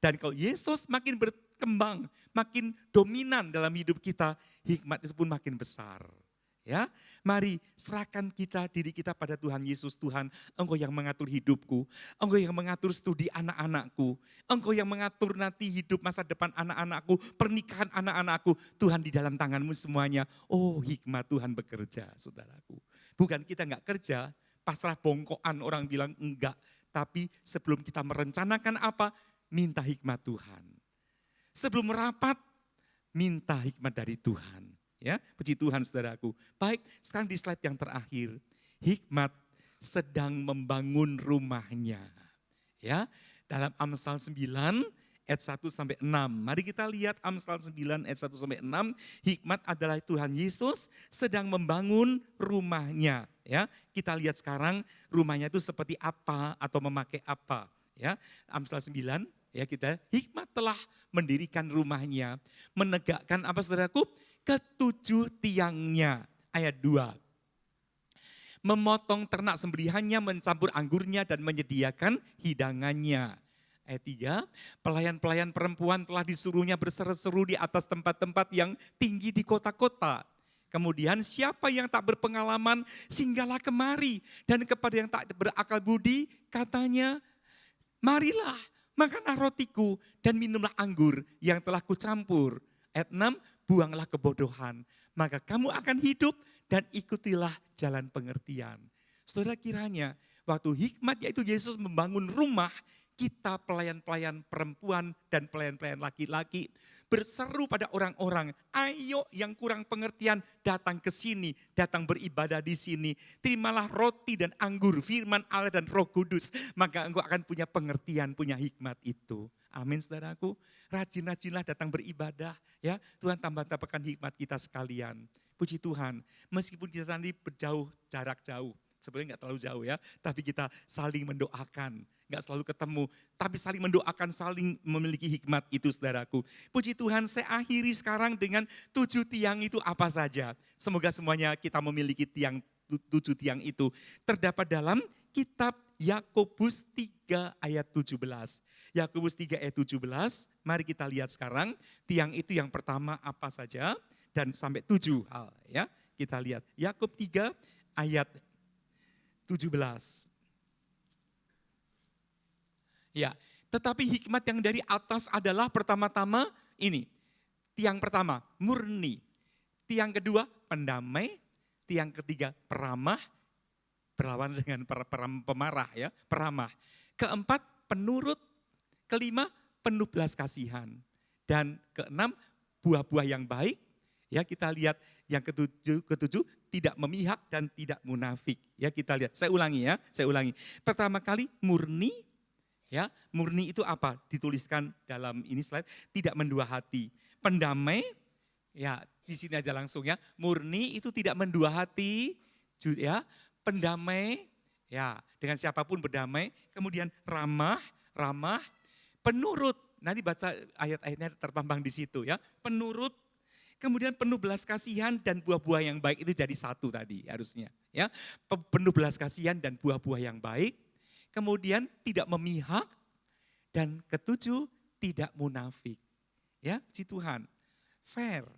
Dan kalau Yesus makin berkembang, makin dominan dalam hidup kita, hikmat itu pun makin besar. Ya, mari serahkan diri kita pada Tuhan Yesus. Tuhan, Engkau yang mengatur hidupku, Engkau yang mengatur studi anak-anakku, Engkau yang mengatur nanti hidup masa depan anak-anakku, pernikahan anak-anakku. Tuhan di dalam tangan-Mu semuanya. Oh hikmat Tuhan bekerja saudaraku. Bukan kita enggak kerja, pasrah bongkoan orang bilang enggak. Tapi sebelum kita merencanakan apa, minta hikmat Tuhan. Sebelum merapat, minta hikmat dari Tuhan. Ya, puji Tuhan saudaraku. Baik, sekarang di slide yang terakhir. Hikmat sedang membangun rumahnya. Ya, dalam Amsal 9 ayat 1 sampai 6. Mari kita lihat Amsal 9 ayat 1 sampai 6. Hikmat adalah Tuhan Yesus sedang membangun rumahnya. Ya, kita lihat sekarang rumahnya itu seperti apa atau memakai apa. Ya, Amsal 9 ya kita hikmat telah mendirikan rumahnya, menegakkan apa saudaraku? Ketujuh tiangnya. Ayat 2. Memotong ternak sembelihannya, mencampur anggurnya dan menyediakan hidangannya. Ayat 3. Pelayan-pelayan perempuan telah disuruhnya berseru-seru di atas tempat-tempat yang tinggi di kota-kota. Kemudian siapa yang tak berpengalaman singgahlah kemari. Dan kepada yang tak berakal budi katanya, marilah makanlah rotiku dan minumlah anggur yang telah kucampur. Ayat 6. Buanglah kebodohan, maka kamu akan hidup dan ikutilah jalan pengertian. Saudara kiranya waktu hikmat yaitu Yesus membangun rumah, kita pelayan-pelayan perempuan dan pelayan-pelayan laki-laki berseru pada orang-orang, ayo yang kurang pengertian datang ke sini, datang beribadah di sini. Terimalah roti dan anggur, firman Allah dan Roh Kudus, maka engkau akan punya pengertian, punya hikmat itu. Amin saudaraku. Rajin-rajinlah datang beribadah ya. Tuhan tambahkan hikmat kita sekalian. Puji Tuhan, meskipun kita nanti berjauh, jarak jauh. Sebenarnya enggak terlalu jauh ya, tapi kita saling mendoakan. Enggak selalu ketemu, tapi saling mendoakan, saling memiliki hikmat itu saudaraku. Puji Tuhan, saya akhiri sekarang dengan 7 tiang itu apa saja. Semoga semuanya kita memiliki 7 tiang itu. Terdapat dalam kitab Yakobus 3 ayat 17. Yakobus 3 ayat 17, mari kita lihat sekarang tiang itu yang pertama apa saja dan sampai 7 hal ya. Kita lihat Yakub 3 ayat 17. Ya, tetapi hikmat yang dari atas adalah pertama-tama ini. tiang pertama murni, tiang kedua pendamai, tiang ketiga peramah, berlawan dengan pemarah ya, peramah. Keempat penurut, kelima penuh belas kasihan, dan keenam buah-buah yang baik. Ya kita lihat yang ketujuh tidak memihak dan tidak munafik. Ya kita lihat, saya ulangi. Pertama kali murni, ya murni itu apa? Dituliskan dalam ini slide, tidak mendua hati. Pendamai, ya di sini aja langsung ya, murni itu tidak mendua hati, ya pendamai, ya dengan siapapun berdamai. Kemudian ramah, penurut. Nanti baca ayat-ayatnya terpampang di situ ya, penurut. Kemudian penuh belas kasihan dan buah-buah yang baik, itu jadi satu tadi harusnya. Ya, penuh belas kasihan dan buah-buah yang baik. Kemudian tidak memihak, dan ketujuh tidak munafik. Ya, puji Tuhan. Fair.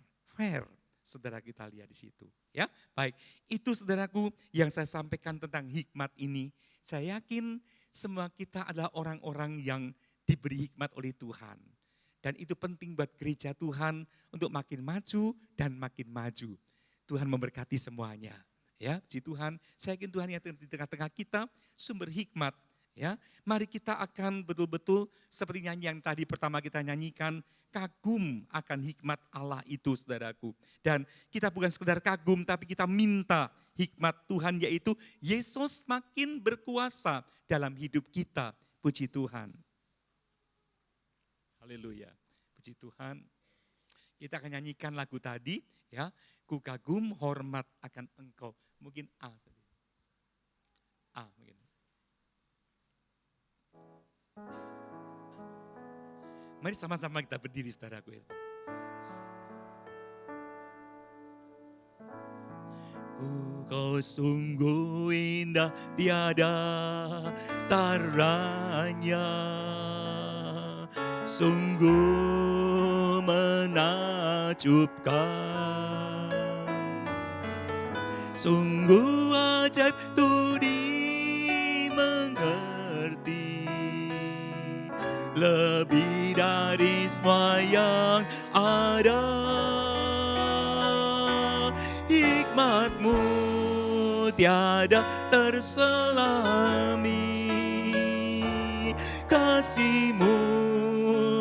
Saudara kita lihat di situ. Ya, baik. Itu saudaraku yang saya sampaikan tentang hikmat ini. Saya yakin semua kita adalah orang-orang yang diberi hikmat oleh Tuhan. Dan itu penting buat gereja Tuhan untuk makin maju dan makin maju. Tuhan memberkati semuanya. Ya, puji Tuhan. Saya yakin Tuhan yang di tengah-tengah kita sumber hikmat. Ya, mari kita akan betul-betul seperti nyanyi yang tadi pertama kita nyanyikan, kagum akan hikmat Allah itu, saudaraku. Dan kita bukan sekedar kagum, tapi kita minta hikmat Tuhan, yaitu Yesus makin berkuasa dalam hidup kita. Puji Tuhan. Haleluya, puji Tuhan. Kita akan nyanyikan lagu tadi, ya. Ku kagum hormat akan Engkau. Mungkin mungkin. Mari sama-sama kita berdiri, saudaraku. Kau sungguh indah, tiada taranya. Sungguh menakjubkan, sungguh ajaib tuh dimengerti, lebih dari semua yang ada. Hikmat-Mu tiada terselami, kasih-Mu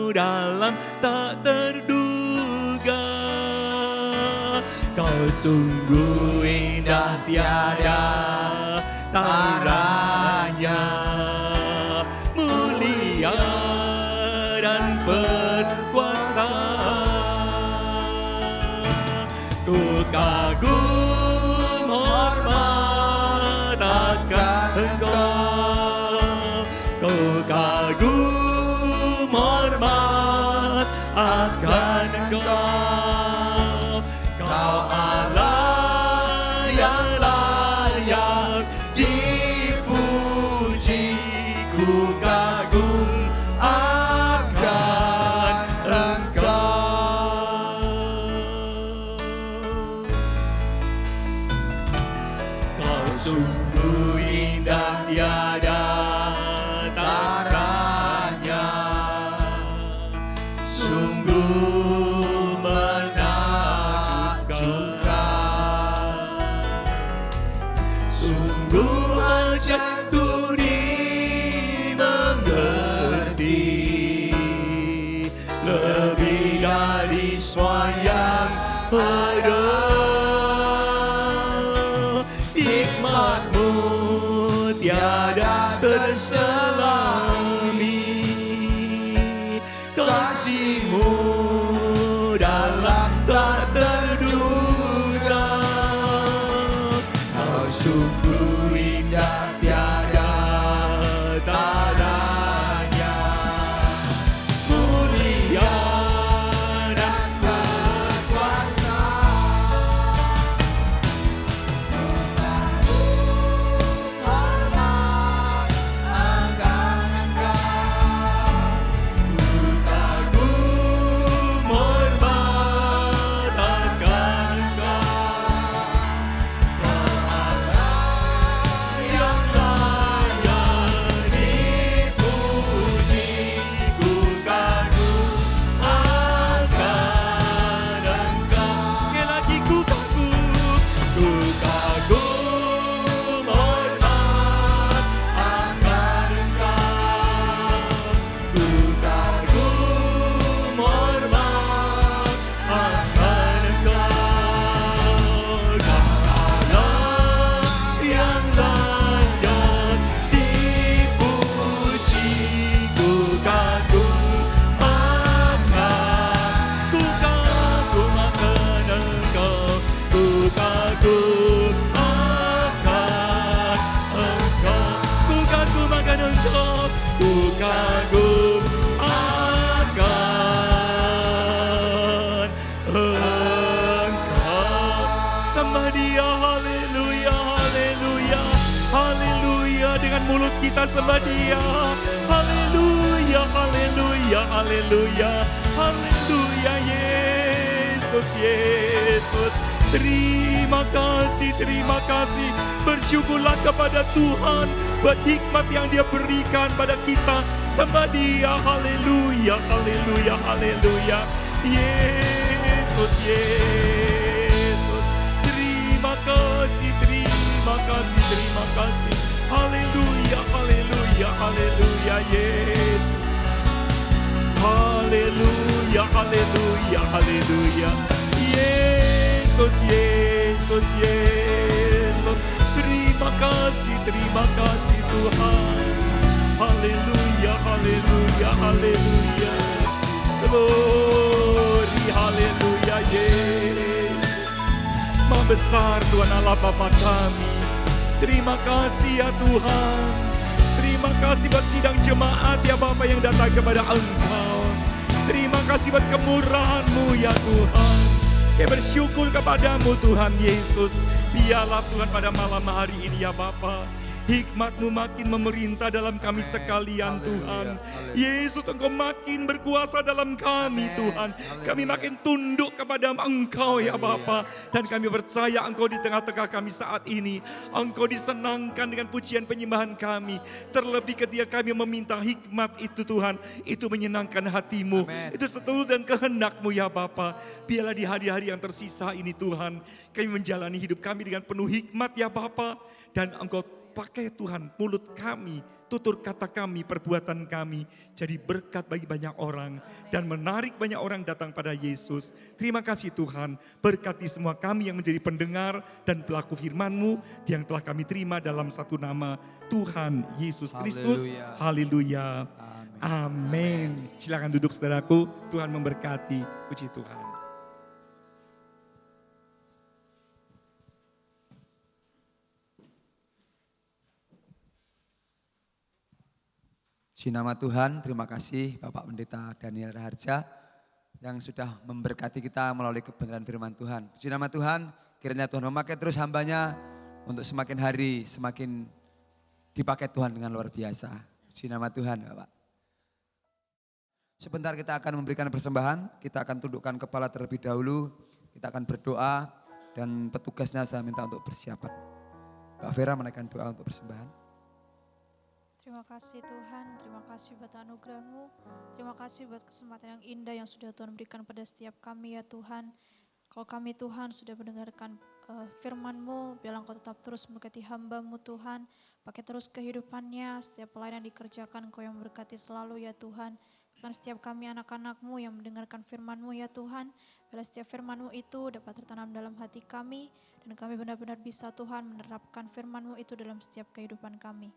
dalam tak terduga. Kau sungguh indah, tiada taranya, mulia dan berkuasa. Ku kagum hormat akan Engkau, ku kagum hormat akan Engkau. Kau Allah yang layak dipuji, ku kagum akan Engkau. Kau sungguh indah, tiada taranya, sungguh menakjubkan, sungguh ajaib tuh dimengerti, lebih dari semua yang ada. Hikmat-Mu tiada terselami, kasih-Mu dalam tak terduga. Kau sungguh indah, tiada taranya, mulia dan berkuasa. Ku kagum kita sembah Dia. Haleluya, haleluya, haleluya, haleluya, Yesus, Yesus. Terima kasih, bersyukurlah kepada Tuhan buat hikmat yang Dia berikan pada kita. Sembah Dia, haleluya, haleluya, haleluya, Yesus, Yesus. Terima kasih, haleluya, haleluya, haleluya, Yesus. Haleluya, haleluya, haleluya, Yesus, Yesus, Yesus. Terima kasih Tuhan. Haleluya, haleluya, haleluya. Glory, haleluya, Yesus. Maha besar Tuhan Allah Bapa kami. Terima kasih ya Tuhan. Terima kasih buat sidang jemaat ya Bapa yang datang kepada Engkau. Terima kasih buat kemurahan-Mu ya Tuhan. Kami bersyukur kepadamu Tuhan Yesus. Biarlah Tuhan pada malam hari ini ya Bapa, hikmat-Mu makin memerintah dalam kami sekalian Tuhan. Yesus, Engkau makin berkuasa dalam kami Tuhan. Kami makin tunduk kepada Engkau ya Bapa. Dan kami percaya Engkau di tengah-tengah kami saat ini. Engkau disenangkan dengan pujian penyembahan kami. Terlebih ketika kami meminta hikmat itu Tuhan, itu menyenangkan hati-Mu. Itu seturut dan kehendak-Mu ya Bapa. Biarlah di hari-hari yang tersisa ini Tuhan, kami menjalani hidup kami dengan penuh hikmat ya Bapa. Dan Engkau pakai Tuhan mulut kami, tutur kata kami, perbuatan kami jadi berkat bagi banyak orang dan menarik banyak orang datang pada Yesus. Terima kasih Tuhan, berkati semua kami yang menjadi pendengar dan pelaku firman-Mu yang telah kami terima dalam satu nama Tuhan Yesus Kristus. Haleluya. Amin. Silakan duduk saudaraku, Tuhan memberkati. Puji Tuhan. Puji nama Tuhan, terima kasih Bapak Pendeta Daniel Raharja yang sudah memberkati kita melalui kebenaran firman Tuhan. Puji nama Tuhan, kiranya Tuhan memakai terus hambanya untuk semakin hari semakin dipakai Tuhan dengan luar biasa. Puji nama Tuhan Bapak. Sebentar kita akan memberikan persembahan, kita akan tundukkan kepala terlebih dahulu, kita akan berdoa dan petugasnya saya minta untuk persiapan. Mbak Vera menaikkan doa untuk persembahan. Terima kasih Tuhan, terima kasih buat anugerah-Mu, terima kasih buat kesempatan yang indah yang sudah Tuhan berikan pada setiap kami ya Tuhan. Kalau kami Tuhan sudah mendengarkan firman-Mu, biarlah Engkau tetap terus memberkati hamba-Mu Tuhan, pakai terus kehidupannya, setiap pelayanan dikerjakan Engkau yang memberkati selalu ya Tuhan. Bahkan setiap kami anak-anak-Mu yang mendengarkan firman-Mu ya Tuhan, biarlah setiap firman-Mu itu dapat tertanam dalam hati kami, dan kami benar-benar bisa Tuhan menerapkan firman-Mu itu dalam setiap kehidupan kami.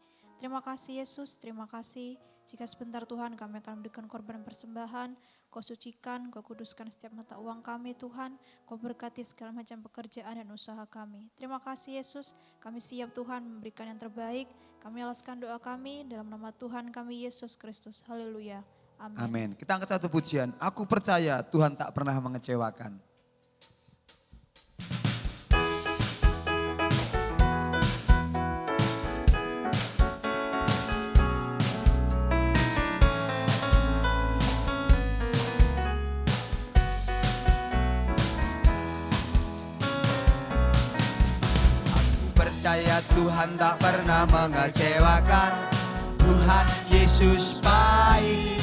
Terima kasih Yesus, terima kasih. Jika sebentar Tuhan kami akan memberikan korban persembahan, Kau sucikan, Kau kuduskan setiap mata uang kami Tuhan, Kau berkati segala macam pekerjaan dan usaha kami. Terima kasih Yesus, kami siap Tuhan memberikan yang terbaik. Kami alaskan doa kami dalam nama Tuhan kami Yesus Kristus. Haleluya. Amin. Amin. Kita angkat satu pujian. Aku percaya Tuhan tak pernah mengecewakan. Percaya Tuhan tak pernah mengecewakan. Tuhan Yesus baik.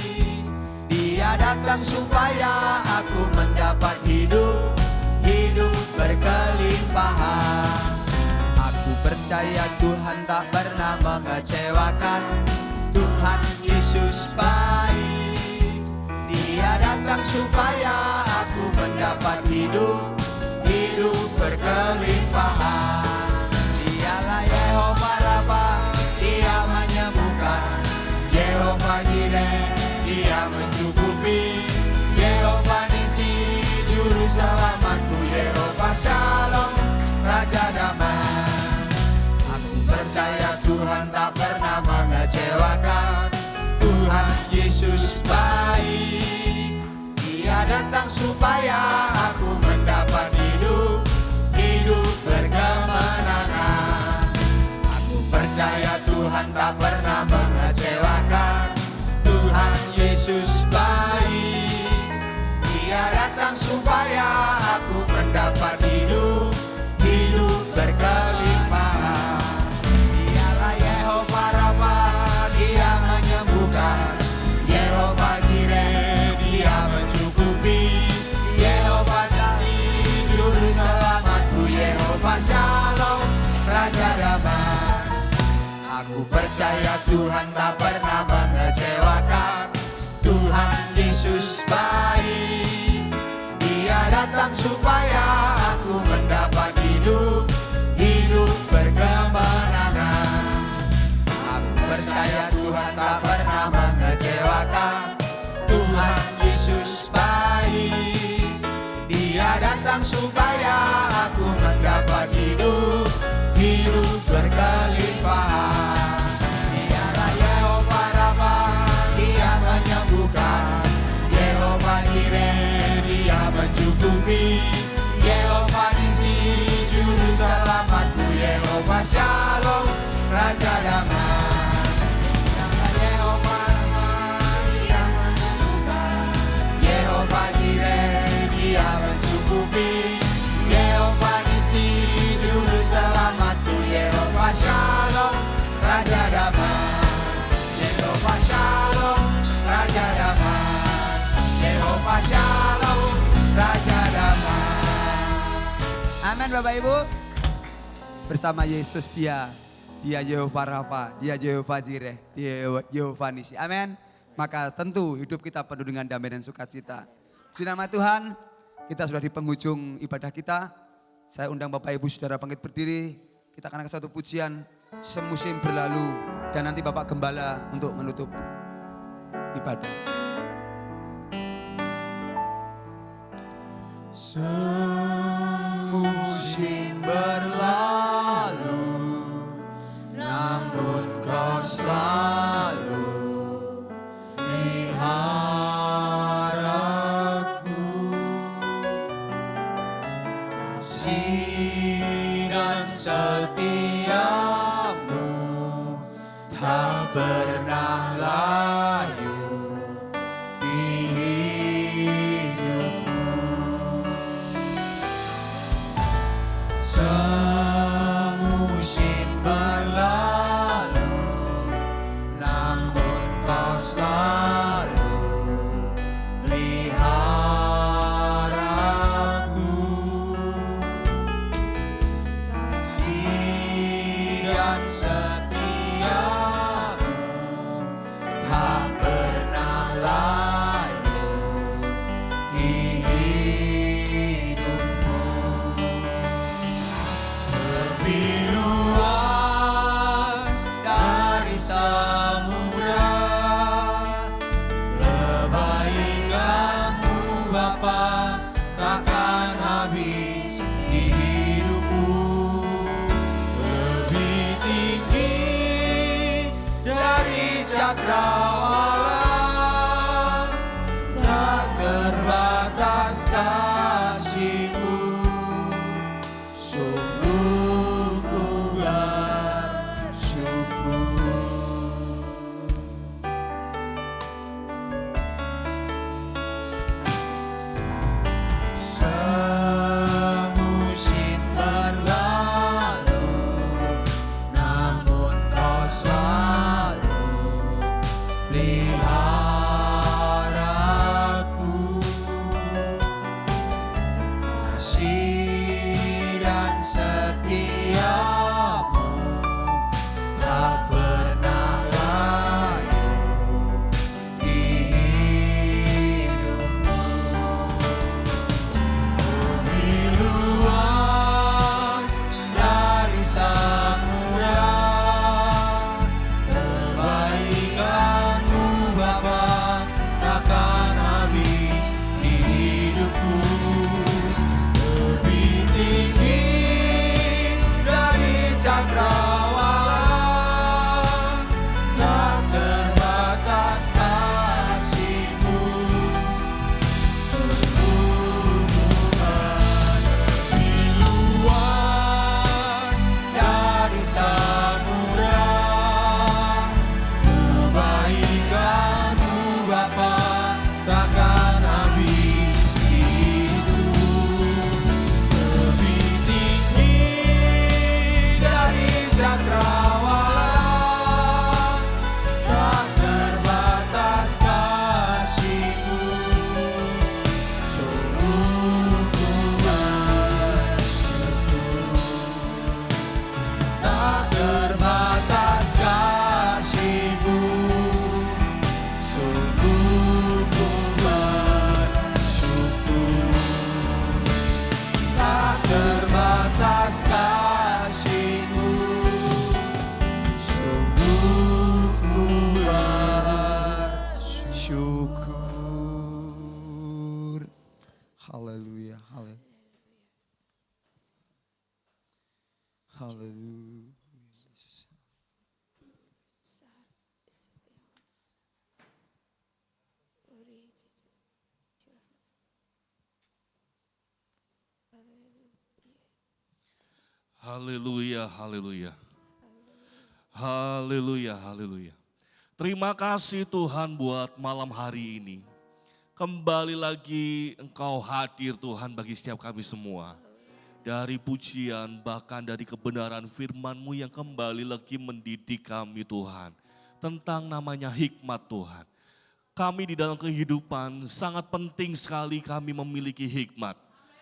Dia datang supaya aku mendapat hidup, hidup berkelimpahan. Aku percaya Tuhan tak pernah mengecewakan. Tuhan Yesus baik. Dia datang supaya aku mendapat hidup, hidup berkelimpahan. Dialah Yehova Rafa, Dia menyembuhkan. Yehova Jireh, Dia mencukupi. Yehova Nisi, Juru Selamatku. Yehova Shalom, Raja Damai. Aku percaya Tuhan tak pernah mengecewakan. Tuhan Yesus baik. Dia datang supaya aku mendapat hidup, hidup berkemenangan. Aku percaya Tuhan tak pernah percaya Tuhan tak pernah mengecewakan. Tuhan Yesus baik, Dia datang supaya aku mendapat hidup, hidup berkemenangan. Aku percaya Tuhan tak pernah mengecewakan. Tuhan Yesus baik, Dia datang supaya aku mendapat hidup, hidup berkelimpahan. Dialah Yehova Rafa, Dia menyembuhkan. Yehova Jireh, Dia mencukupi. Yehova Nisi, juru selamatku. Yehova Shalom, Raja damai. Dialah Yehova Rafa, Dia menyembuhkan. Yehova Jireh, Dia mencukupi. Yehova Nisi, juru selamatku. Yehova Shalom, Raja damai. Yehova Shalom, Raja damai. Yehova Shalom, Raja damai. Amin Bapak Ibu. Bersama Yesus Dia Yehova Rafa, Dia Yehova Jireh, Dia Yehova Nisi. Amin. Maka tentu hidup kita penuh dengan damai dan sukacita. Puji nama Tuhan, kita sudah di penghujung ibadah kita. Saya undang Bapak Ibu Saudara bangkit berdiri. Kita akan ke satu pujian, semusim berlalu. Dan nanti Bapak Gembala untuk menutup ibadah. Semusim berlalu, namun Kau selalu peliharaku. Kasih dan setiamu tak pernah layu di hidupku. Semusim berlalu, namun Kau selalu peliharaku. Kasih dan setiamu tak pernah layu di hidupku. Lebih luas dari samudra, kebaikan-Mu Bapa takkan habis di hidupku. Lebih tinggi dari cakrawala, tak terbatas kasih-Mu. Sungguh ku bersyukur. Semusim berlalu, namun Kau selalu Haleluya. Haleluya, haleluya. Haleluya, haleluya. Terima kasih Tuhan buat malam hari ini. Kembali lagi Engkau hadir Tuhan bagi setiap kami semua. Dari pujian bahkan dari kebenaran firman-Mu yang kembali lagi mendidik kami Tuhan. Tentang namanya hikmat Tuhan. Kami di dalam kehidupan sangat penting sekali kami memiliki hikmat.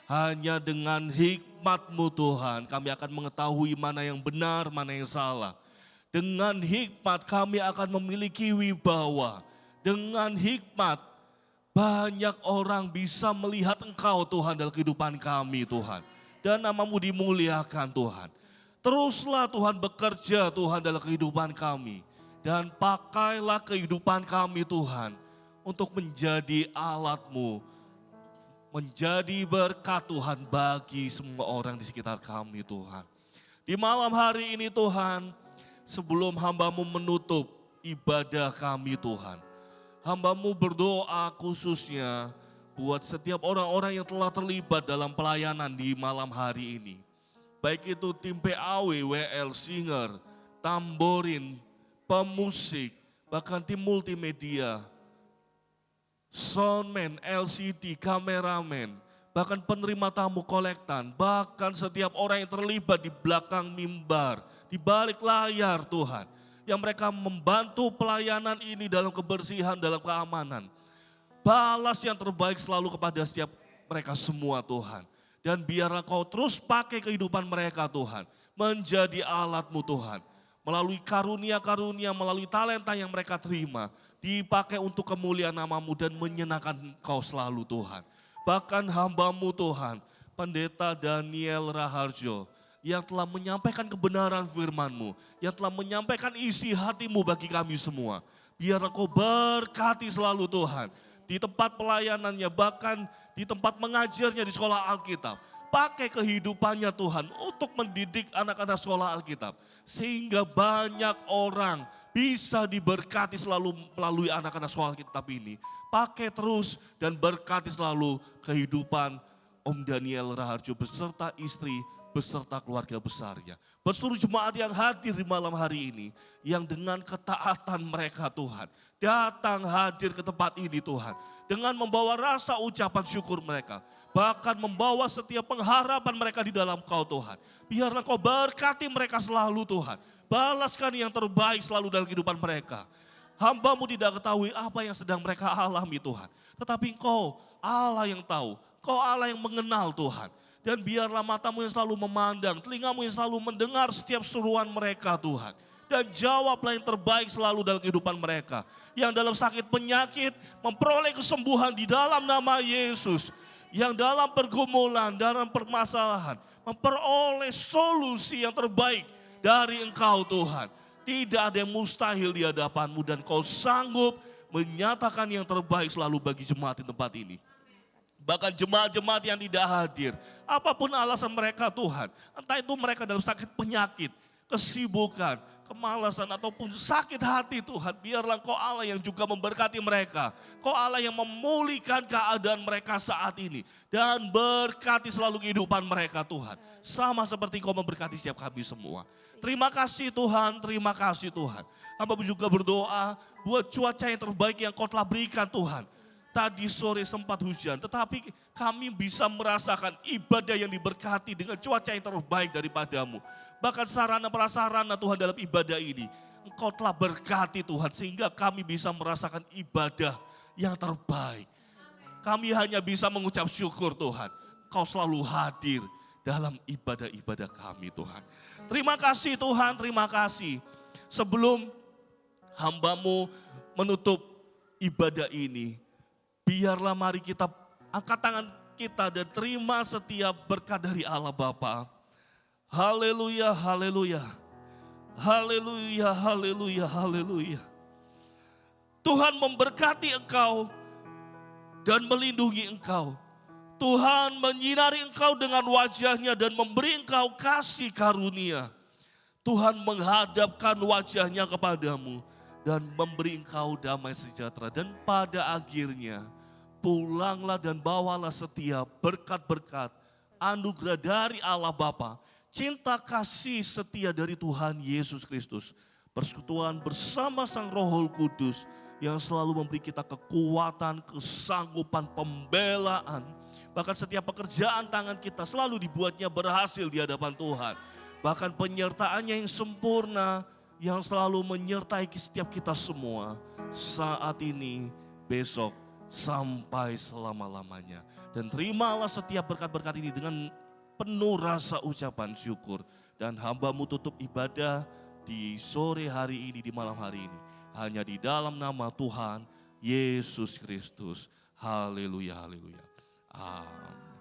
Hanya dengan hikmat-Mu Tuhan kami akan mengetahui mana yang benar, mana yang salah. Dengan hikmat kami akan memiliki wibawa. Dengan hikmat banyak orang bisa melihat Engkau Tuhan dalam kehidupan kami Tuhan. Dan nama-Mu dimuliakan Tuhan. Teruslah Tuhan bekerja Tuhan dalam kehidupan kami. Dan pakailah kehidupan kami Tuhan untuk menjadi alat-Mu. Menjadi berkat Tuhan bagi semua orang di sekitar kami Tuhan. Di malam hari ini Tuhan, sebelum hamba-Mu menutup ibadah kami Tuhan. Hamba-Mu berdoa khususnya buat setiap orang-orang yang telah terlibat dalam pelayanan di malam hari ini. Baik itu tim PAW, WL, singer, tamborin, pemusik, bahkan tim multimedia, soundman, LCD, kameramen, bahkan penerima tamu kolektan, bahkan setiap orang yang terlibat di belakang mimbar, di balik layar Tuhan. Yang mereka membantu pelayanan ini dalam kebersihan, dalam keamanan. Balas yang terbaik selalu kepada setiap mereka semua Tuhan. Dan biarlah Kau terus pakai kehidupan mereka Tuhan. Menjadi alat-Mu Tuhan. Melalui karunia-karunia, melalui talenta yang mereka terima. Dipakai untuk kemuliaan nama-Mu dan menyenangkan Kau selalu Tuhan. Bahkan hamba-Mu Tuhan, Pendeta Daniel Raharjo, yang telah menyampaikan kebenaran firman-Mu, yang telah menyampaikan isi hati-Mu bagi kami semua. Biarlah Kau berkati selalu Tuhan, di tempat pelayanannya, bahkan di tempat mengajarnya di sekolah Alkitab. Pakai kehidupannya Tuhan untuk mendidik anak-anak sekolah Alkitab. Sehingga banyak orang bisa diberkati selalu melalui anak-anak sekolah Alkitab ini. Pakai terus dan berkati selalu kehidupan Om Daniel Raharjo beserta istri, beserta keluarga besarnya. Berseluruh jemaat yang hadir di malam hari ini, yang dengan ketaatan mereka Tuhan, datang hadir ke tempat ini Tuhan. Dengan membawa rasa ucapan syukur mereka, bahkan membawa setiap pengharapan mereka di dalam Kau Tuhan. Biarlah Kau berkati mereka selalu Tuhan. Balaskan yang terbaik selalu dalam kehidupan mereka. Hamba-Mu tidak ketahui apa yang sedang mereka alami Tuhan. Tetapi Engkau Allah yang tahu, Kau Allah yang mengenal Tuhan. Dan biarlah mata-Mu yang selalu memandang, telinga-Mu yang selalu mendengar setiap seruan mereka Tuhan. Dan jawablah yang terbaik selalu dalam kehidupan mereka. Yang dalam sakit penyakit memperoleh kesembuhan di dalam nama Yesus. Yang dalam pergumulan, dalam permasalahan memperoleh solusi yang terbaik dari Engkau Tuhan. Tidak ada yang mustahil di hadapan-Mu dan Kau sanggup menyatakan yang terbaik selalu bagi jemaat di tempat ini. Bahkan jemaat-jemaat yang tidak hadir, apapun alasan mereka Tuhan, entah itu mereka dalam sakit penyakit, kesibukan, kemalasan ataupun sakit hati Tuhan, biarlah Kau Allah yang juga memberkati mereka. Kau Allah yang memulihkan keadaan mereka saat ini. Dan berkati selalu kehidupan mereka Tuhan. Sama seperti Kau memberkati setiap kami semua. Terima kasih Tuhan, terima kasih Tuhan. Hamba juga berdoa buat cuaca yang terbaik yang Kau telah berikan Tuhan. Tadi sore sempat hujan, tetapi kami bisa merasakan ibadah yang diberkati dengan cuaca yang terbaik daripada-Mu. Bahkan sarana prasarana Tuhan dalam ibadah ini, Engkau telah berkati Tuhan sehingga kami bisa merasakan ibadah yang terbaik. Kami hanya bisa mengucap syukur Tuhan, Kau selalu hadir dalam ibadah-ibadah kami Tuhan. Terima kasih Tuhan, terima kasih. Sebelum hamba-Mu menutup ibadah ini, biarlah mari kita angkat tangan kita dan terima setiap berkat dari Allah Bapa. Haleluya, haleluya. Haleluya, haleluya, haleluya. Tuhan memberkati engkau dan melindungi engkau. Tuhan menyinari engkau dengan wajahnya dan memberi engkau kasih karunia. Tuhan menghadapkan wajahnya kepadamu dan memberi engkau damai sejahtera. Dan pada akhirnya pulanglah dan bawalah setiap berkat-berkat anugerah dari Allah Bapa, cinta kasih setia dari Tuhan Yesus Kristus, persekutuan bersama Sang Roh Kudus yang selalu memberi kita kekuatan, kesanggupan, pembelaan. Bahkan setiap pekerjaan tangan kita selalu dibuatnya berhasil di hadapan Tuhan. Bahkan penyertaannya yang sempurna yang selalu menyertai setiap kita semua saat ini, besok, sampai selama-lamanya. Dan terimalah setiap berkat-berkat ini dengan penuh rasa ucapan syukur. Dan hamba-Mu tutup ibadah di sore hari ini, di malam hari ini. Hanya di dalam nama Tuhan Yesus Kristus. Haleluya, haleluya. Amin.